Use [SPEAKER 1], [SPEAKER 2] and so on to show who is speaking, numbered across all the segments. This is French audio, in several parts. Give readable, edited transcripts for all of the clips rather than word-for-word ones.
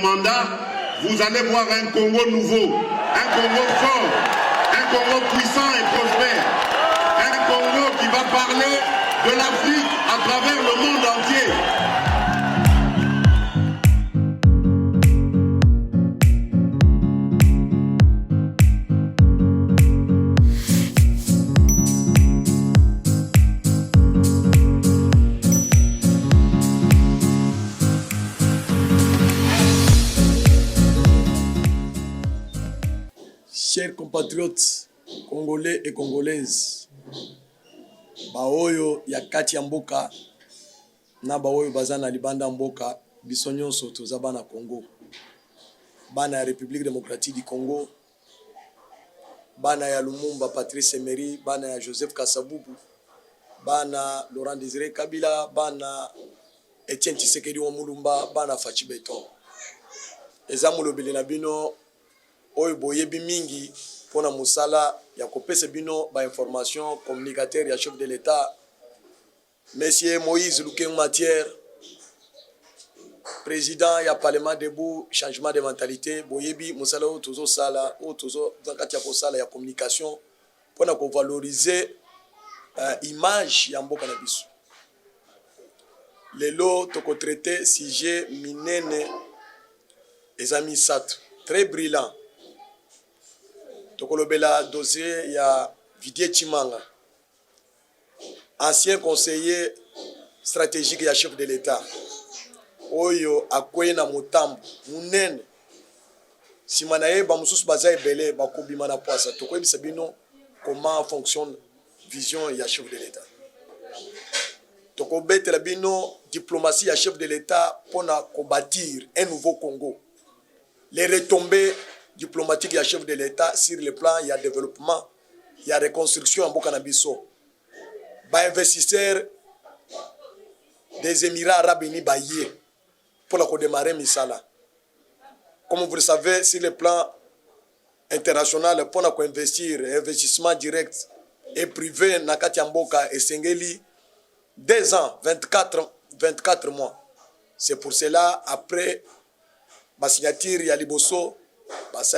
[SPEAKER 1] Mandat, vous allez voir un Congo nouveau, un Congo fort, un Congo puissant et prospère, un Congo qui va parler de l'Afrique à travers le monde entier.
[SPEAKER 2] Chers compatriotes congolais et congolaises, baoyo ya kati ya mboka na baoyo baza na libanda mboka, biso nyonso toza bana Congo, bana ya République démocratique du Congo, bana ya Lumumba Patrice Emery, bana ya Joseph Kasavubu, bana Laurent Désiré Kabila, bana Etienne Tshisekedi wa Mulumba, bana Fachi Beton. Eza mulobeli na bino oyo boyebi mingi pona musala ya kopesa bino ba information communicateur ya chef de l'État Monsieur Moïse Luken Matière, président ya Parlement debout changement de mentalité. Boyebi musala o tozo sala o tozo zakati ya kosala ya communication pona ko valoriser image ya mboka na biso. Lelo toko traiter sujet minene ezami satu très brillant. Tokolobela dossier ya Didier Chimanga, ancien conseiller stratégique ya chef de l'État. Oyo akweye na motambo munene simana ye ba mususu baza ebele bakobima na poasa. Tokoyebisa bino comment fonctionne vision ya chef de l'État. Tokobetela bino diplomatie ya chef de l'État pona bâtir un nouveau Congo. Les retombées diplomatique et chef de l'État sur le plan, il y a développement, il y a reconstruction en Bokanabiso. Ba investisseurs des Émirats Arabes Unis baillé pour la redémarrer Misala. Comme vous le savez, sur le plan international, pour investir, investissement direct et privé, Nakati Mboka et Sengeli, 2 ans, 24 mois. C'est pour cela, après la signature, il y a Liboso,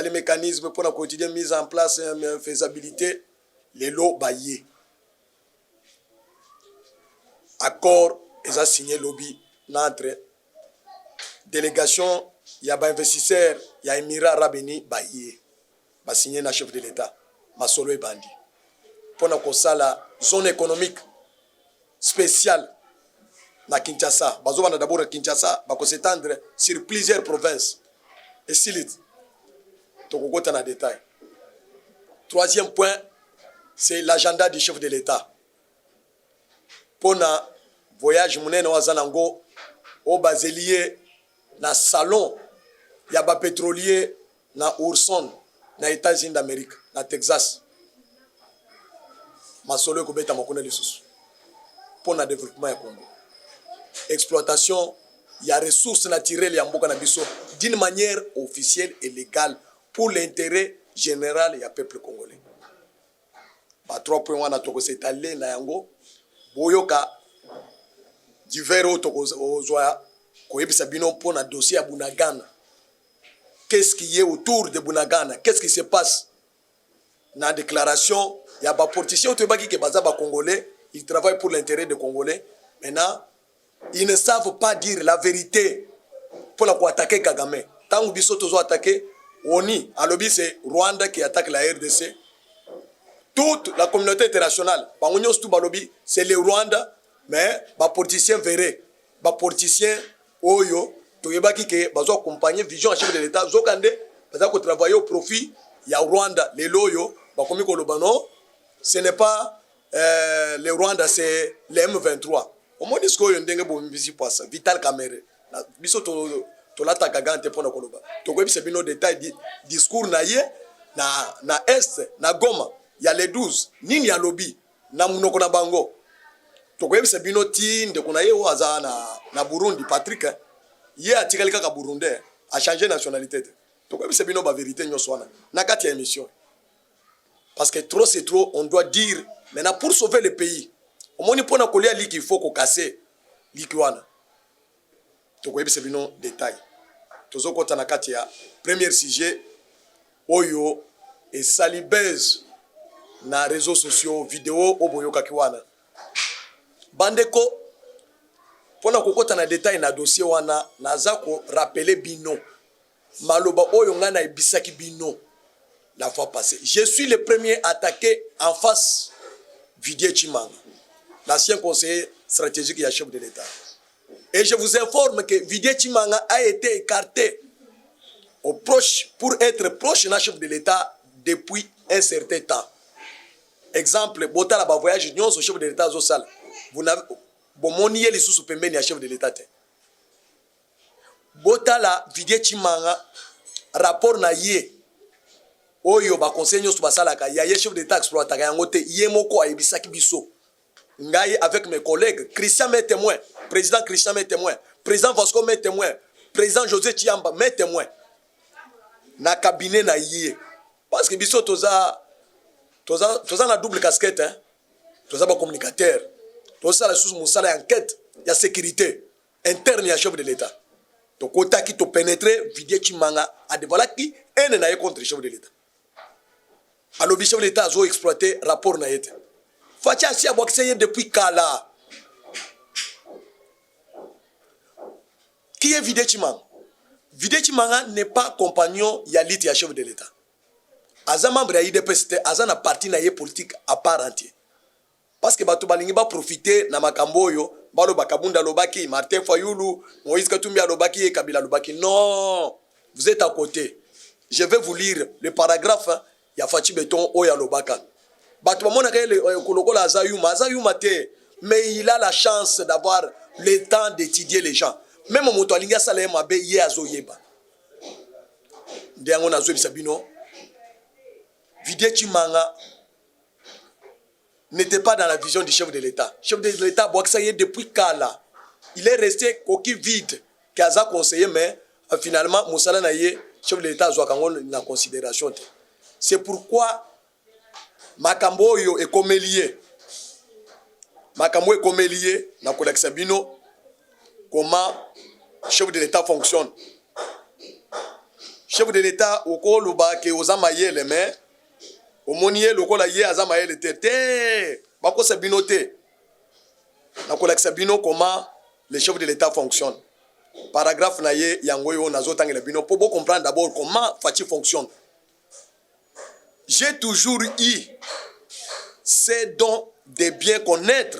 [SPEAKER 2] les mécanismes pour la quotidienne mise en place, faisabilité, les lots baillés. Accord, ils ont signé lobby entre délégation, il y a des investisseurs, il y a Émirats Arabes Unis baillés. Ils ont signé le chef de l'État, Masolo et Bandi. Pour la zone économique spéciale na Kinshasa, ils d'abord à Kinshasa, ils s'étendre sur plusieurs provinces. Et si Tokogote na détail. Troisième point, c'est l'agenda du chef de l'État. Pour na voyage mounen wazanango au baselier na salon ya ba pétrolier na Urson na États-Unis d'Amérique na Texas. Masolo ko beta makona lisusu. Pour na développement ya Congo. Exploitation ya ressources naturelles ya mboka na biso d'une manière officielle et légale pour l'intérêt général du peuple congolais. Ba 3 points wana toko s'étaler na yango boyoka divers ozwa koyebisa bino pona dossier ya Bunagana. Qu'est-ce qui est autour de Bunagana? Qu'est-ce qui se passe? Na déclaration, il y a ba politiciens to baki ke baza ba congolais, ils travaillent pour l'intérêt des Congolais. Maintenant, ils ne savent pas dire la vérité pour la attaquer Kagame. Tant que biso tozo attaquer ONI, à l'objet c'est Rwanda qui attaque la RDC. Toute la communauté internationale, c'est le Rwanda, mais les politiciens verraient, les politiciens Oyo, Toyebaki qui bazo accompagner vision à chef de l'État, Zokande, bazo travailler au profit, il y a Rwanda, les Loyo, bakomi kolobano, ce n'est pas le Rwanda, c'est le M23. Au moins dit que ndenge bo mbisi poisa, Vital Kamerhe. Biso to la takagante pona koloba. To ko bise bino détail discours na ye na est na Goma, il y a les 12, nini ya lobby na munoko na bango. To ko bise bino tinde kuna ye waza na Burundi Patrick. Ye atikali kaka burundais a changé nationalité. To ko bise bino ba vérité nyonso wana na kati ya émission. Parce que trop c'est trop, on doit dire maintenant pour sauver le pays. Au moins pour na kolia il faut qu'on casse likiwana. To ko bise bino détail. tozokota na kati ya premier sujet oyo esali buzz na réseaux sociaux vidéo oboyokaki wana bandeko pona kokota na détail na dossier wana naza ko rappeler bino maloba oyo nga na ebisaki bino la fois passée. Je suis le premier attaqué en face Didier Tshimanga, l'ancien conseiller stratégique et chef de l'État. Et je vous informe que Didier Tshimanga a été écarté pour être proche d'un chef de l'État depuis un certain temps. Exemple, Botala ba voyage nyonso au chef de l'État Zosal. Vous n'avez bomonié les sous pembeni à chef de l'État. Botala Didier Tshimanga rapport na ye oyo ba conseil nyonso basalaka ya ye chef d'État exploitaka yango te ye moko ayebisaki biso ngai avec mes collègues Christian met témoin, président Christian met témoin, président Vasco met témoin, président José Chiamba met témoin na cabinet na ye parce que biso toza na double casquette hein, toza ba communicateur toza la sous musala enquête ya sécurité interne ya chef de l'État donc otaki to pénétrer Didier Tshimanga a dévoilé un na contre le chef de l'État. Alors le chef de l'État a exploité rapport na yete. Fatia si abokse depuis kala. Qui est Didier Tshimanga? Didier Tshimanga n'est pas compagnon yalit ya chef de l'État. Aza membre ya IDPS aza na parti na ye politique à part entière. Parce que bato balingi ba profiter na makambo yo balo bakabunda lobaki Martin Fayulu Moïse Katumbi lobaki Kabila lobaki. Non, vous êtes à côté. Je vais vous lire le paragraphe hein, ya Fachi Beton oya lobaka. Bato bamona ke kolokola azayuma te, mais il a la chance d'avoir le temps d'étudier les gens. Même moto alinga sala mabe ye azoyeba. Ndengo nazo bisabino. Didier Tshimanga n'était pas dans la vision du chef de l'État. Le chef de l'État, depuis Kala, il est resté coquille vide, qui a conseillé, mais finalement, Moussala Naye, chef de l'État, a en considération. C'est pourquoi Makambo est comme lié. Makambo est comme lié, dans le Sabino, comment le chef de l'État fonctionne. Le chef de l'État, au col ou bas, qui est aux amaillés les mains, au monier le kola ye azama ye le tete bako sabino te na kola sabino comment le chef de l'État fonctionne paragraphe na ye yangoyo nazo tangela bino pour comprendre d'abord comment Fachi fonctionne. J'ai toujours eu c'est don de bien connaître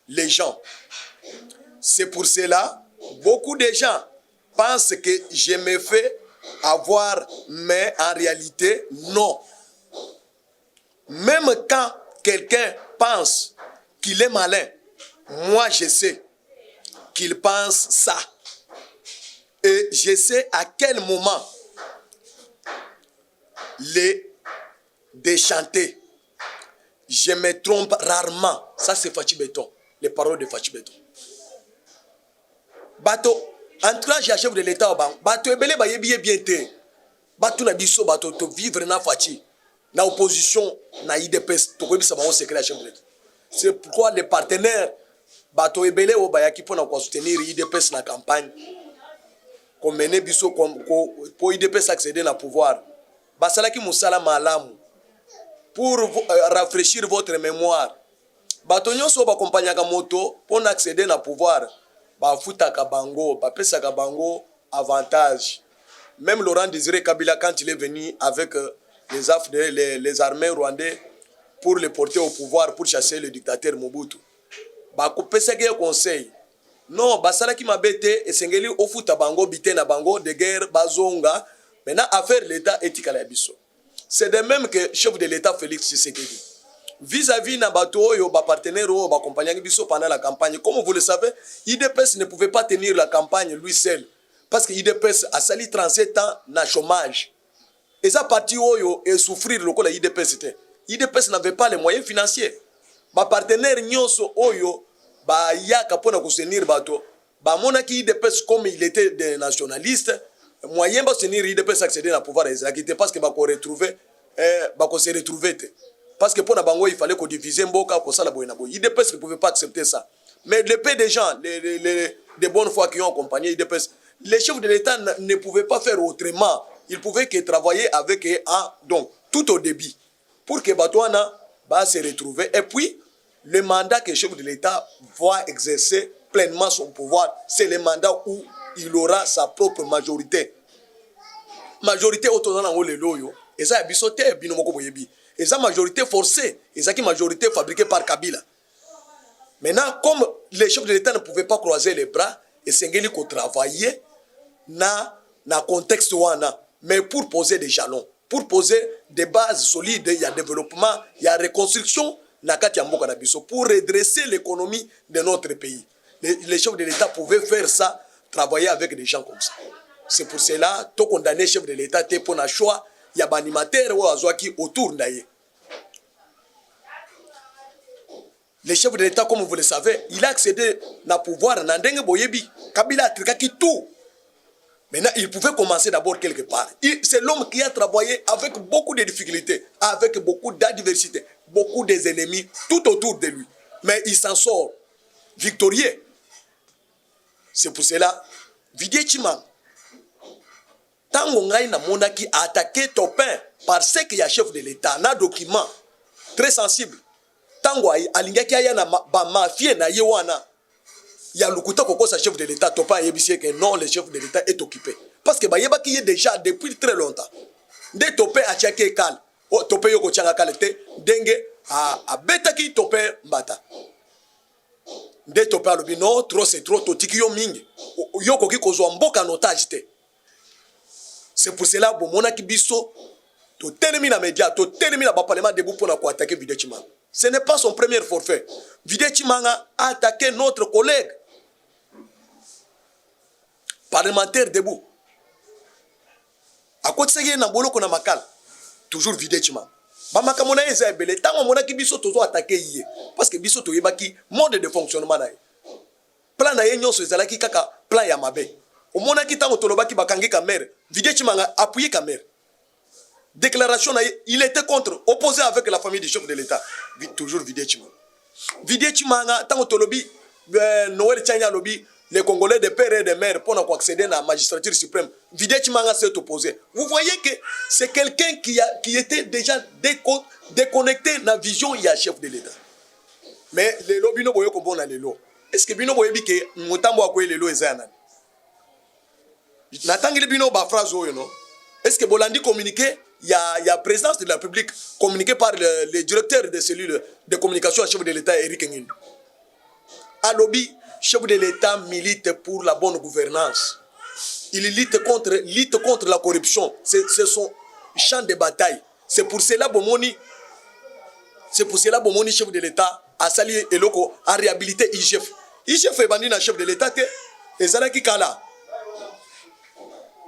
[SPEAKER 2] les gens. C'est pour cela beaucoup de gens pensent que je me fais avoir, mais en réalité non. Même quand quelqu'un pense qu'il est malin, moi je sais qu'il pense ça. Et je sais à quel moment les déchanter. Je me trompe rarement. Ça c'est Fachi Beton. Les paroles de Fachi Beton. Bato, entourage à chef de l'État, bato ebele ba yebi bien te. Bato na biso bato to vivre na Fachi. Na opposition na IDPS to koyebisa bango secret ya chef de l'État. C'est pourquoi les partenaires bato ebele o bayaki pona ko soutenir IDPS na campagne comme mener biso pour IDPS accéder na pouvoir. Basalaki musala malamu pour rafraîchir votre mémoire. Bato nyonso ba compagnie ka moto pour accéder na pouvoir ba futaka bango ba pesaka bango avantage. Même Laurent Désiré Kabila quand il est venu avec les armées rwandais pour le porter au pouvoir, pour chasser le dictateur Mobutu. Bakopesaki conseil. Non, basalaki mabete esengeli ofuta bango bité na bango de guerre bazonga. Maintenant affaire l'État éthique la biso. C'est de même que chef de l'État Félix Tshisekedi. Vis-à-vis na bato oyo ba partenaire oyo ba compagnie biso pendant la campagne. Comme vous le savez, IDPS ne pouvait pas tenir la campagne lui seul parce que IDPS a sali 37 ans na chômage. Et ça parti oyo et souffrir le la IDPS. IDPS n'avait pas les moyens financiers. Ba partenaire nyonso oyo ba yaka pona ko soutenir bato. Ba monaki IDPS comme il était des nationalistes, moyen ba soutenir IDPS accéder à pouvoir exacté parce que ba ko retrouver se retrouver parce que pona bango il fallait qu'on divise mboka ko sala boyena boy. IDPS ne pouvait pas accepter ça. Mais le peu des gens, les bonnes foi qui ont accompagné IDPS, les chefs de l'État ne pouvaient pas faire autrement. Ils pouvaient que travailler avec donc tout au début pour que Batouana se retrouve. Et puis, le mandat que le chef de l'État va exercer pleinement son pouvoir, c'est le mandat où il aura sa propre majorité. Majorité autorisée dans le loyo. Et ça, et ça, majorité forcée. Et ça, qui majorité fabriquée par Kabila. Maintenant, comme les chefs de l'État ne pouvaient pas croiser les bras, et c'est qu'il faut travailler dans le contexte wana, mais pour poser des jalons, pour poser des bases solides, il y a développement, il y a reconstruction, pour redresser l'économie de notre pays. Les chefs de l'État pouvaient faire ça, travailler avec des gens comme ça. C'est pour cela, tout condamné chef de l'État, tu pour un choix, il y a des animateurs qui autour d'ailleurs. Le chef de l'État, comme vous le savez, il a accédé au pouvoir dans Ndenge Boyebi. Kabila a tricaki tout. Maintenant, il pouvait commencer d'abord quelque part. C'est l'homme qui a travaillé avec beaucoup de difficultés, avec beaucoup d'adversité, beaucoup d'ennemis tout autour de lui. Mais il s'en sort victorieux. C'est pour cela, Didier Chimanga, tant na monaki a attaqué Topin parce qu'il y a chef de l'État, un document très sensible. Tango alingaki aya na ba mafia na yewana ya lukuta koko sa chef de l'État Topin yebisi que non, le chef de l'État est occupé parce que ba yeba ki déjà depuis très longtemps. Nde Topin a tiaké kal o Topin yoko tianga kalete denge a betaki Topin mbata. Nde Topin alobi non, trop c'est trop totiki yo mingi yoko ki kozwa mboka en otage te. C'est pour cela que mon biso to telemi na média, to telemi na parlement debout pour attaquer Didier Chimanga. Ce n'est pas son premier forfait. Didier Chimanga a attaqué notre collègue parlementaire debout. À côté de ça, na boloko na makala, toujours Didier Chimanga. Ba makamona eza ebele tango mona ki biso tozo attaquer yé parce que biso to yebaki mode de fonctionnement na. Plan na ye nyonso ezalaki kaka plan ya mabe. Au moment où il tolobaki bakangi kamere, Didier Chimanga a appuyé kamere. Déclaration, il était contre, opposé avec la famille du chef de l'État. Toujours Didier Chimanga. Didier Chimanga, tant que tolobi, Noël Tchania lobi, les Congolais de père et de mère pour accéder à la magistrature suprême. Didier Chimanga s'est opposé. Vous voyez que c'est quelqu'un qui était déjà déconnecté de la vision il y a chef de l'État. Mais les lobbies no boyo kombo na lelo. Est-ce que bino boyo bi ke mutambo akoye lelo ezana? Natangili bino ba phrase oyo no. Est-ce que Bolandi communiqué, il y a présidence de la République communiqué par le directeur de cellule de communication à chef de l'État Eric Ngin. À lobby, chef de l'État milite pour la bonne gouvernance. Il lutte contre la corruption. C'est son champ de bataille. C'est pour cela Bomoni chef de l'État a sali eloko a réhabilité IGF. IGF est bandit na chef de l'État que ezalaki kala.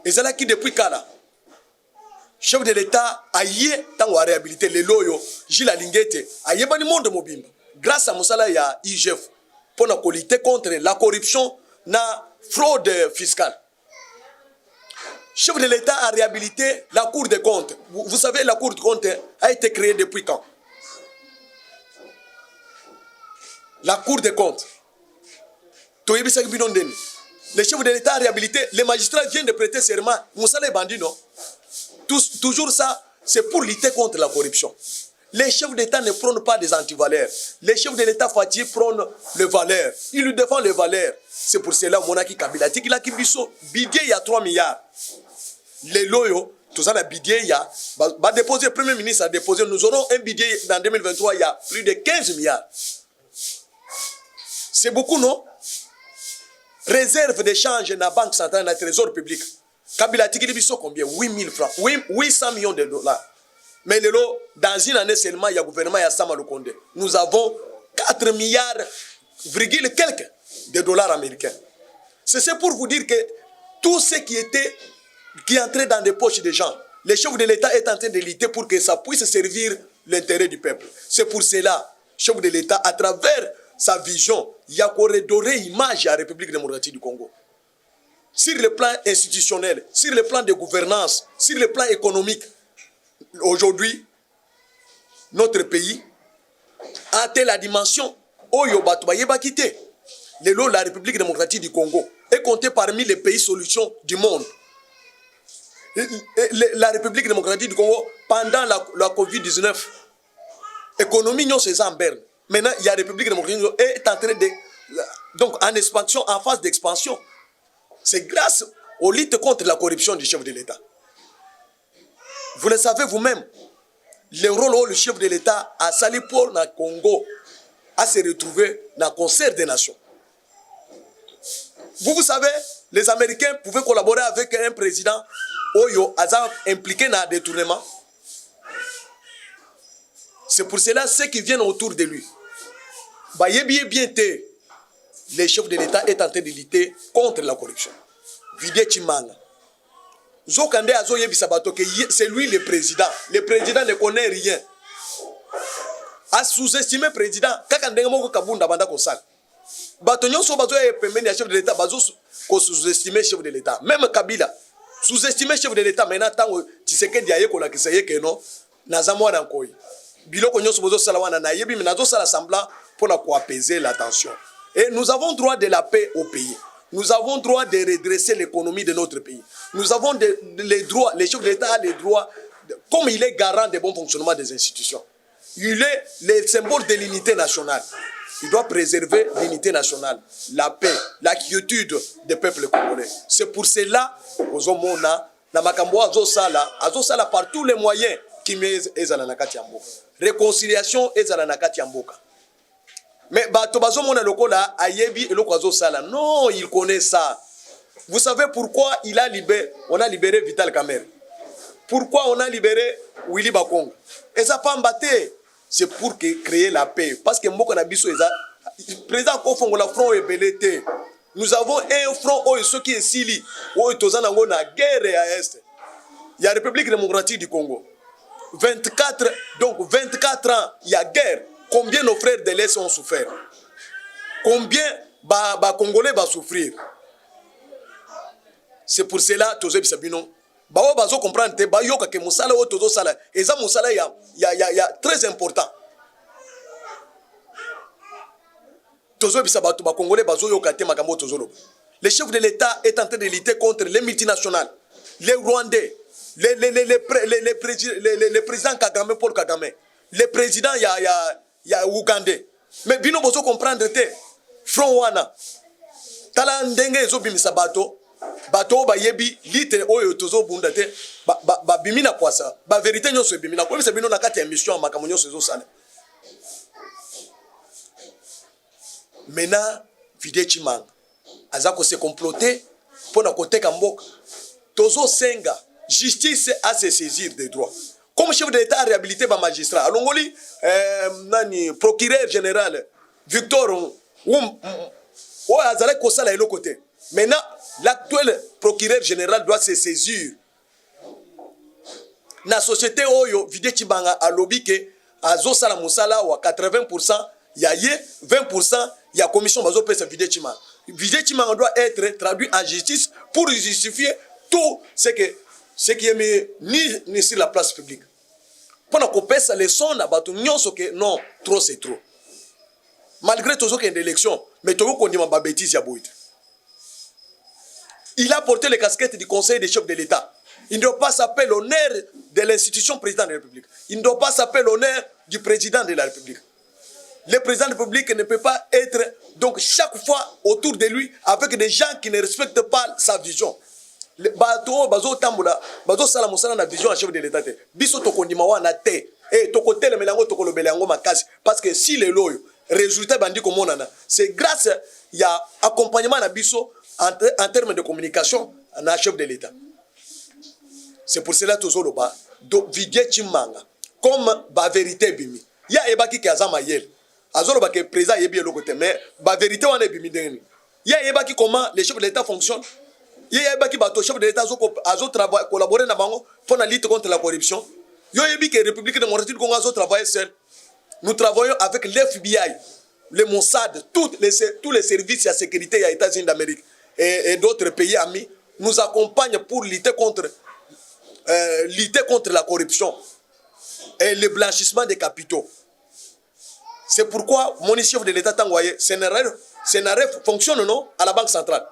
[SPEAKER 2] Ezalaki depuis kala. Chef de l'État a yé tant à réhabiliter les loyaux, Gilles Alingete, a yé bani monde mobimba. Grâce à Moussala ya IGF pour lutter contre la corruption, la fraude fiscale. Chef de l'État a réhabilité la Cour des comptes. Vous savez, la Cour des comptes a été créée depuis quand? La Cour des comptes. Le chef de l'État a réhabilité, les magistrats viennent de prêter serment. Moussala est bandit, non? Toujours ça, c'est pour lutter contre la corruption. Les chefs d'État ne prônent pas des antivaleurs. Les chefs de l'État fatigués prônent les valeurs. Ils lui défendent les valeurs. C'est pour cela que Monaki Kabila, Tikila Kibiso, Bidier, il y a 3 milliards. Les loyaux, tout ça, le Bidier, il y a. Déposer, le Premier ministre a déposé, nous aurons un Bidier dans 2023, il y a plus de 15 milliards. C'est beaucoup, non? Réserve d'échange dans la Banque centrale, dans le Trésor public. Kabila Tikili Biso combien? 8 000 francs. 800 millions de dollars. Mais dans une année seulement, il y a le gouvernement, il y a Sama Lukonde. Nous avons 4 milliards, quelques de dollars américains. C'est pour vous dire que tout ce qui entrait dans les poches des gens, les chefs de l'État est en train de lutter pour que ça puisse servir l'intérêt du peuple. C'est pour cela, chef de l'État, à travers sa vision, il a corridoré l'image à la République démocratique du Congo. Sur le plan institutionnel, sur le plan de gouvernance, sur le plan économique, aujourd'hui, notre pays a atteint la dimension où la République démocratique du Congo est compté parmi les pays solutions du monde. La République démocratique du Congo, pendant la Covid-19, l'économie non c'est en berne. Maintenant, il y a la République démocratique du Congo est en train de... Donc, en expansion, en phase d'expansion. C'est grâce aux luttes contre la corruption du chef de l'État. Vous le savez vous-même, le rôle où le chef de l'État a sali pour le Congo à se retrouver dans le concert des nations. Vous savez, les Américains pouvaient collaborer avec un président Oyo Azar impliqué dans le détournement. C'est pour cela ceux qui viennent autour de lui. Le chef de l'État est en train de lutter contre la corruption. Vidé Chimanga. Zokande Azo Yebi Sabato, c'est lui le président. Le président ne connaît rien. A sous-estimé le président. Kakande Moko Kabunda Banda Kosal. Batonyon so bazo e pembeni ya chef de l'État, bazo ko sous-estimer chef de l'État. Même Kabila sous-estimer chef de l'État. Maintenant tango Tshisekedi aye ko la kisaye ke no nazamwa na koyi. Biloko nyonso bozo sala wana na yebi minazo sala semblant pour la apaiser la tension. Et nous avons droit de la paix au pays. Nous avons droit de redresser l'économie de notre pays. Nous avons les droits, les chefs de l'État ont les droits, comme il est garant du bon fonctionnement des institutions. Il est le symbole de l'unité nationale. Il doit préserver l'unité nationale, la paix, la quiétude des peuples congolais. C'est pour cela aux homona, na makambo azosala par tous les moyens qui mettent ezala na kati ya mboka. Réconciliation ezala na kati ya mboka. Mais Batobazo Mona Lokola ayebi eloko sala. Non, il connaît ça. Vous savez pourquoi on a libéré Vital Kamerhe? Pourquoi on a libéré Willy Bakongo? Et ça pas mbaté. C'est pour créer la paix. Parce que Mboko Nabiso président Kofongo la front est belleté. Nous avons un front ceux qui est sili. Tozanango na guerre à est. Il y a la République démocratique du Congo. 24 ans, il y a guerre. Combien nos frères de l'Est ont souffert? Combien Congolais vont souffrir? C'est pour cela que Tozé Bisabino, Bao Bazo comprendre que Bayoka que Moussala ou Tozo Sala, et ça Moussala y a très important. Tozo Bisabato, Congolais Bazo Yokate Makambo Tozolo. Le chef de l'État est en train de lutter contre les multinationales, les Rwandais, les présidents Kagame, Paul Kagame, les présidents il y a Ougandais. Mais bino bozo comprendre te front wana tala ndenge ezo bimisa bato ba yebi lite oyo tozo bunda te ba bimina kwasa ba vérité nyonso bimina ko bisa bino na kati ya mission makambo nyonso ezo sala. Maintenant Vidé Chimanga azako se comploter pour na koteka mboka tozo senga justice à se saisir des droits. Comme chef de l'État a réhabilité ma magistrat, Alongoli, procureur général, Victor, maintenant, l'actuel procureur général doit se saisir. La société Oyo, Vidé Chimanga, a lobby que Azo Sala Moussala, ou à 80%, il y a 20%, il y a commission Bazo Pesa Vidé Chimanga. Vidé Chimanga doit être traduit en justice pour justifier tout ce qui est mis ni sur la place publique. Pendant qu'on pèse les sons, non, trop c'est trop. Malgré tout ce qu'il y a d'élection, mais tout le monde dit ma bêtise à Boïd. Il a porté les casquettes du Conseil des chefs de l'État. Il ne doit pas s'appeler l'honneur de l'institution président de la République. Il ne doit pas s'appeler l'honneur du président de la République. Le président de la République ne peut pas être, donc chaque fois autour de lui, avec des gens qui ne respectent pas sa vision. Bazo tambula bazo sala musala na vision à chef de l'État biso tokondima wana te et tokotele melango tokolobela yango makasi parce que si les loyo résultat bandi komonana c'est grâce il y a accompagnement na biso en termes de communication na chef de l'État. C'est pour cela tozolo ba do Vidé Chimanga comme ba vérité bimi ya ebaki ki azama yel azolo ba ke président yebi eloko te mais ba vérité wana bimi deni ya ebaki comment les chefs de l'État fonctionnent. Il y a des chefs de l'État qui ont collaboré pour la lutte contre la corruption. Il y a des République démocratique qui ont travaillé seul. Nous travaillons avec l'FBI, le Mossad, tous les services de sécurité des États-Unis d'Amérique et d'autres pays amis nous accompagnent pour lutter contre la corruption et le blanchissement des capitaux. C'est pourquoi mon chef de l'État t'envoyé, scénario fonctionne non à la Banque centrale.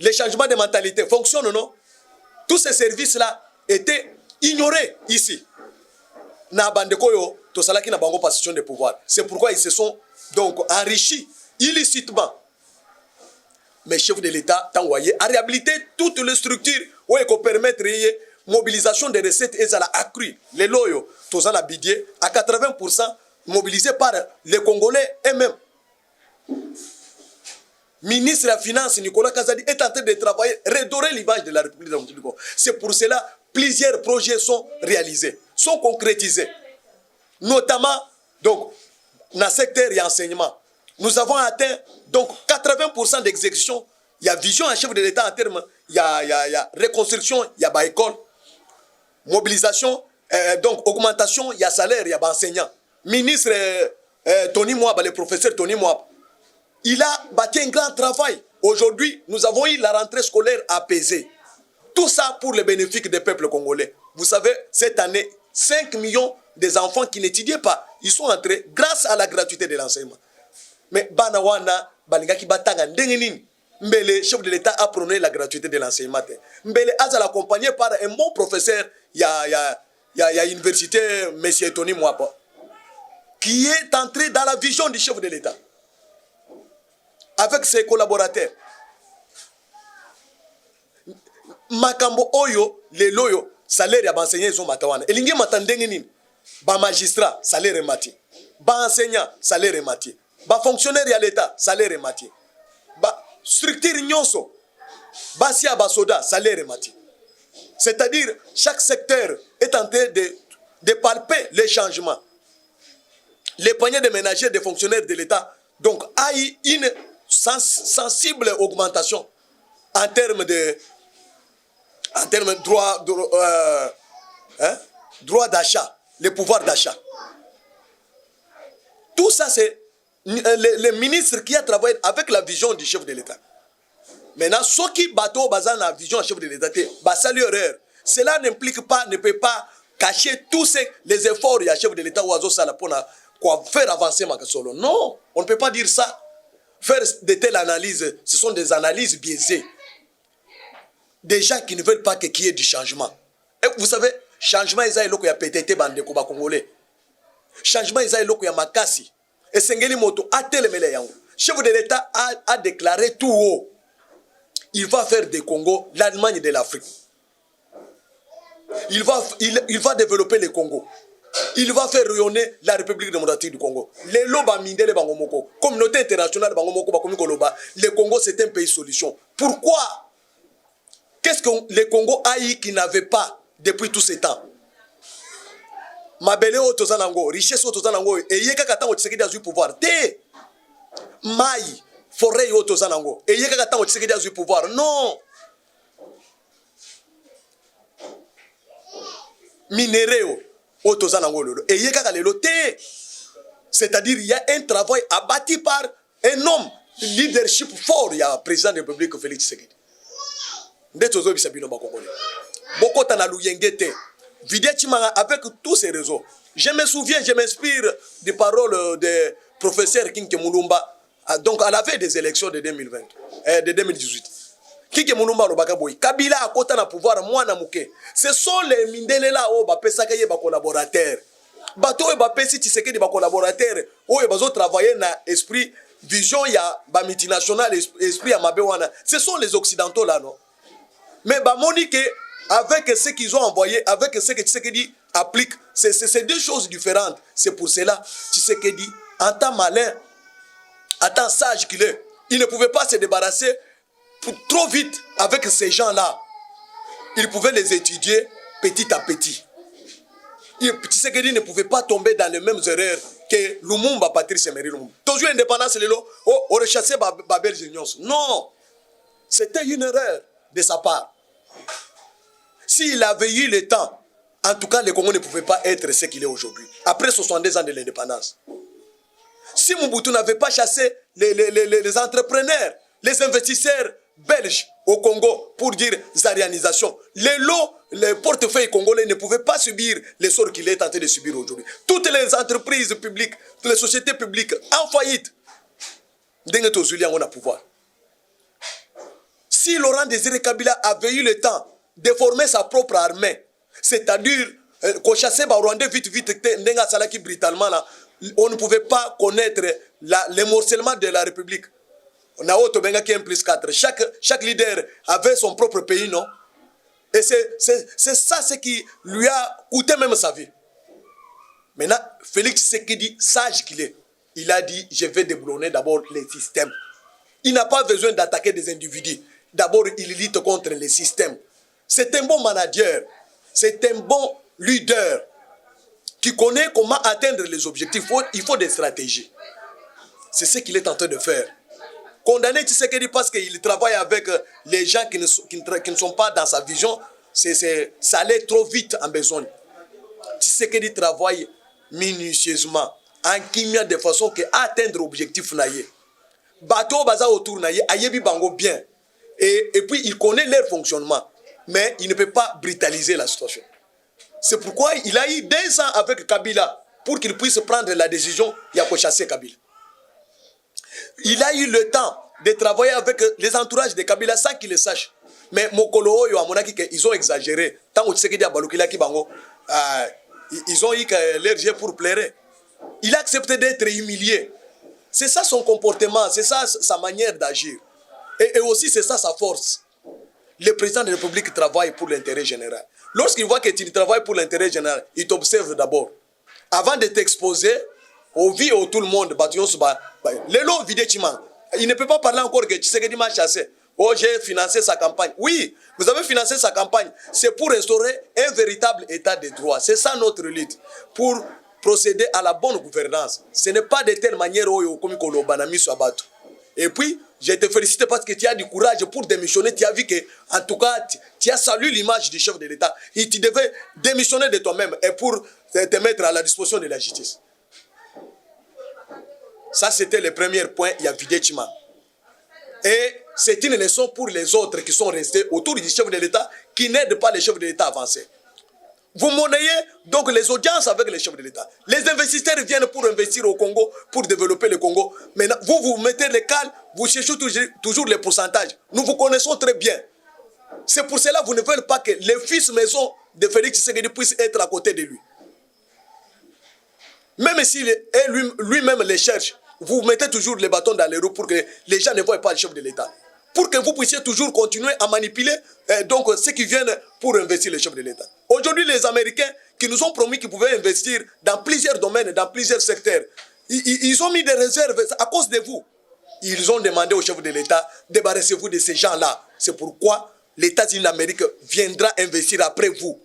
[SPEAKER 2] les changements de mentalité fonctionnent, non? Tous ces services-là étaient ignorés ici. Na bandekoyo, to salaki na bango position de pouvoir. C'est pourquoi ils se sont donc enrichis illicitement. Mais chef de l'État, t'envoyé à réhabiliter toutes les structures où il peut permettre la mobilisation des recettes et ça l'a accru. Les loyaux, tout ça l'a bidier à 80% mobilisés par les Congolais eux-mêmes. Ministre de la Finance Nicolas Kazadi est en train de travailler, redorer l'image de la République démocratique du Congo. C'est pour cela plusieurs projets sont réalisés, sont concrétisés. Notamment, donc, dans le secteur et enseignement. Nous avons atteint donc 80% d'exécution. Il y a vision en chef de l'État en termes, il y a reconstruction, il y a école, mobilisation, donc augmentation, il y a salaire, il y a enseignant. Ministre Tony Mwab, le professeur Tony Mwab, il a bâti un grand travail. Aujourd'hui, nous avons eu la rentrée scolaire apaisée. Tout ça pour le bénéfice des peuples congolais. Vous savez, cette année, 5 millions des enfants qui n'étudiaient pas, ils sont entrés grâce à la gratuité de l'enseignement. Mais Banawana, Balingaki Batanga, Ndengenin, Mbele, chef de l'État, a prôné la gratuité de l'enseignement. Mbele a accompagné par un bon professeur, il y a l'université, M. Tony Mwapa, qui est entré dans la vision du chef de l'État. Avec ses collaborateurs. Makambo Oyo, les loyo, salaire ya enseignant sont matawana. Et l'ingi matandengeni, ba magistrat, salaire est mati. Ba enseignant, salaire est mati. Ba fonctionnaire ya l'État, salaire est mati. Ba structure nyonso, ba sia ba soda, salaire est mati. C'est-à-dire, chaque secteur est en train de palper les changements. Les poignées de ménagers des fonctionnaires de l'État, donc, a eu une sensible augmentation en termes de droit d'achat, le pouvoir d'achat. Tout ça, c'est le ministre qui a travaillé avec la vision du chef de l'État. Maintenant, ceux qui battent la vision du chef de l'État, c'est l'erreur. Cela n'implique pas, ne peut pas cacher tous les efforts du chef de l'État pour faire avancer Makasolo. Non, on ne peut pas dire ça. Faire de telles analyses, ce sont des analyses biaisées. Des gens qui ne veulent pas qu'il y ait du changement. Et vous savez, changement, il y a un PTT bandeko ba congolais. Changement, il y a un makasi. Et Sengeli Moto a télémélé yango. Chef de l'État a déclaré tout haut. Il va faire des Congo l'Allemagne de l'Afrique. Il va développer le Congo. Il va faire rayonner la République démocratique du Congo. Les loba mindele bangomoko, communauté internationale bangomoko bakomiko loba, le Congo c'est un pays solution. Pourquoi? Qu'est-ce que le Congo a eu qui n'avait pas depuis tout ce temps? Mabele otozanango, richesse otozanango, et yeka katango Tshisekedi a eu pouvoir. Té mai forêt otozanango, et yeka katango Tshisekedi a eu pouvoir. Non. Minéréo. C'est-à-dire il y a un travail abattu par un homme, leadership fort, il y a un président de la République Félix Tshisekedi. Avec tous ces réseaux, je me souviens, je m'inspire des paroles du professeur Kinke Mulumba, donc à la veille des élections de 2018. Kike Mulumba lobaka boy Kabila a kota na pouvoir mwana muke. Ce sont les mindele là o ba pesaka ye ba collaborateurs. Bato e ba pesi Tshisekedi ba collaborateurs o e bazo travailler na esprit vision ya ba multinational esprit ya mabe wana. Ce sont les occidentaux là non. Mais ba monique avec ce qu'ils ont envoyé, avec ce que Tshisekedi applique, c'est deux choses différentes. C'est pour cela Tshisekedi en tant malin, en tant sage qu'il est, il ne pouvait pas se débarrasser trop vite avec ces gens-là. Il pouvait les étudier petit à petit. Tshisekedi ne pouvait pas tomber dans les mêmes erreurs que Lumumba, Patrice Emery Lumumba. Toujours indépendance, on rechassait Babel Genius. Non, c'était une erreur de sa part. S'il avait eu le temps, en tout cas, le Congo ne pouvait pas être ce qu'il est aujourd'hui. Après 62 ans de l'indépendance. Si Mobutu n'avait pas chassé les entrepreneurs, les investisseurs belges au Congo pour dire zarianisation, les portefeuilles congolais ne pouvaient pas subir les sorts qu'il est tenté de subir aujourd'hui. Toutes les entreprises publiques, toutes les sociétés publiques en faillite. Dengue to Julien on a pouvoir. Si Laurent Désiré Kabila avait eu le temps de former sa propre armée, c'est-à-dire qu'on chassait les Rwandais vite, brutalement, là, on ne pouvait pas connaître le morcellement de la République. On a autre benga qui est 1+4. Chaque leader avait son propre pays, non? Et c'est ça ce qui lui a coûté même sa vie. Maintenant, Félix Tshisekedi, sage qu'il est, il a dit, je vais déboulonner d'abord les systèmes. Il n'a pas besoin d'attaquer des individus. D'abord, il lutte contre les systèmes. C'est un bon manager. C'est un bon leader qui connaît comment atteindre les objectifs. Il faut des stratégies. C'est ce qu'il est en train de faire. Condamner Tshisekedi parce qu'il travaille avec les gens qui ne sont pas dans sa vision, ça allait trop vite en besogne. Tshisekedi travaille minutieusement, en kimia de façon que atteindre l'objectif naïe. Bateau baza autour naïe, ayebi bango bien. Et puis il connaît leur fonctionnement, mais il ne peut pas brutaliser la situation. C'est pourquoi il a eu 2 ans avec Kabila pour qu'il puisse prendre la décision de chasser Kabila. Il a eu le temps de travailler avec les entourages de Kabila sans qu'il le sache. Mais Mokolo Oyo, à mon avis, ils ont exagéré. Tant que Tshisekedi a balukila ki bango, ils ont eu leur jeu pour plaire. Il a accepté d'être humilié. C'est ça son comportement, c'est ça sa manière d'agir. Et aussi, c'est ça sa force. Le président de la République travaille pour l'intérêt général. Lorsqu'il voit que tu travailles pour l'intérêt général, il t'observe d'abord. Avant de t'exposer au vie où tout le monde, il ne peut pas parler encore que Tshisekedi m'a chassé. Oh, j'ai financé sa campagne. Oui, vous avez financé sa campagne. C'est pour instaurer un véritable état de droit. C'est ça notre lutte. Pour procéder à la bonne gouvernance. Ce n'est pas de telle manière comme et puis, je te félicite parce que tu as du courage pour démissionner. Tu as vu que, en tout cas, tu as salué l'image du chef de l'État. Et tu devais démissionner de toi-même et pour te mettre à la disposition de la justice. Ça, c'était le premier point. Il y a vidé Chima. Et c'est une leçon pour les autres qui sont restés autour du chef de l'État, qui n'aident pas le chef de l'État à avancer. Vous monnayez donc les audiences avec les chefs de l'État. Les investisseurs viennent pour investir au Congo, pour développer le Congo. Maintenant, vous mettez les cales, vous cherchez toujours les pourcentages. Nous vous connaissons très bien. C'est pour cela que vous ne voulez pas que les fils maison de Félix Tshisekedi puissent être à côté de lui. Même si lui-même les cherche, vous mettez toujours les bâtons dans les roues pour que les gens ne voient pas le chef de l'État. Pour que vous puissiez toujours continuer à manipuler donc ceux qui viennent pour investir le chef de l'État. Aujourd'hui, les Américains qui nous ont promis qu'ils pouvaient investir dans plusieurs domaines, dans plusieurs secteurs, ils ont mis des réserves à cause de vous. Ils ont demandé au chef de l'État, débarrassez-vous de ces gens-là. C'est pourquoi les États-Unis d'Amérique viendra investir après vous.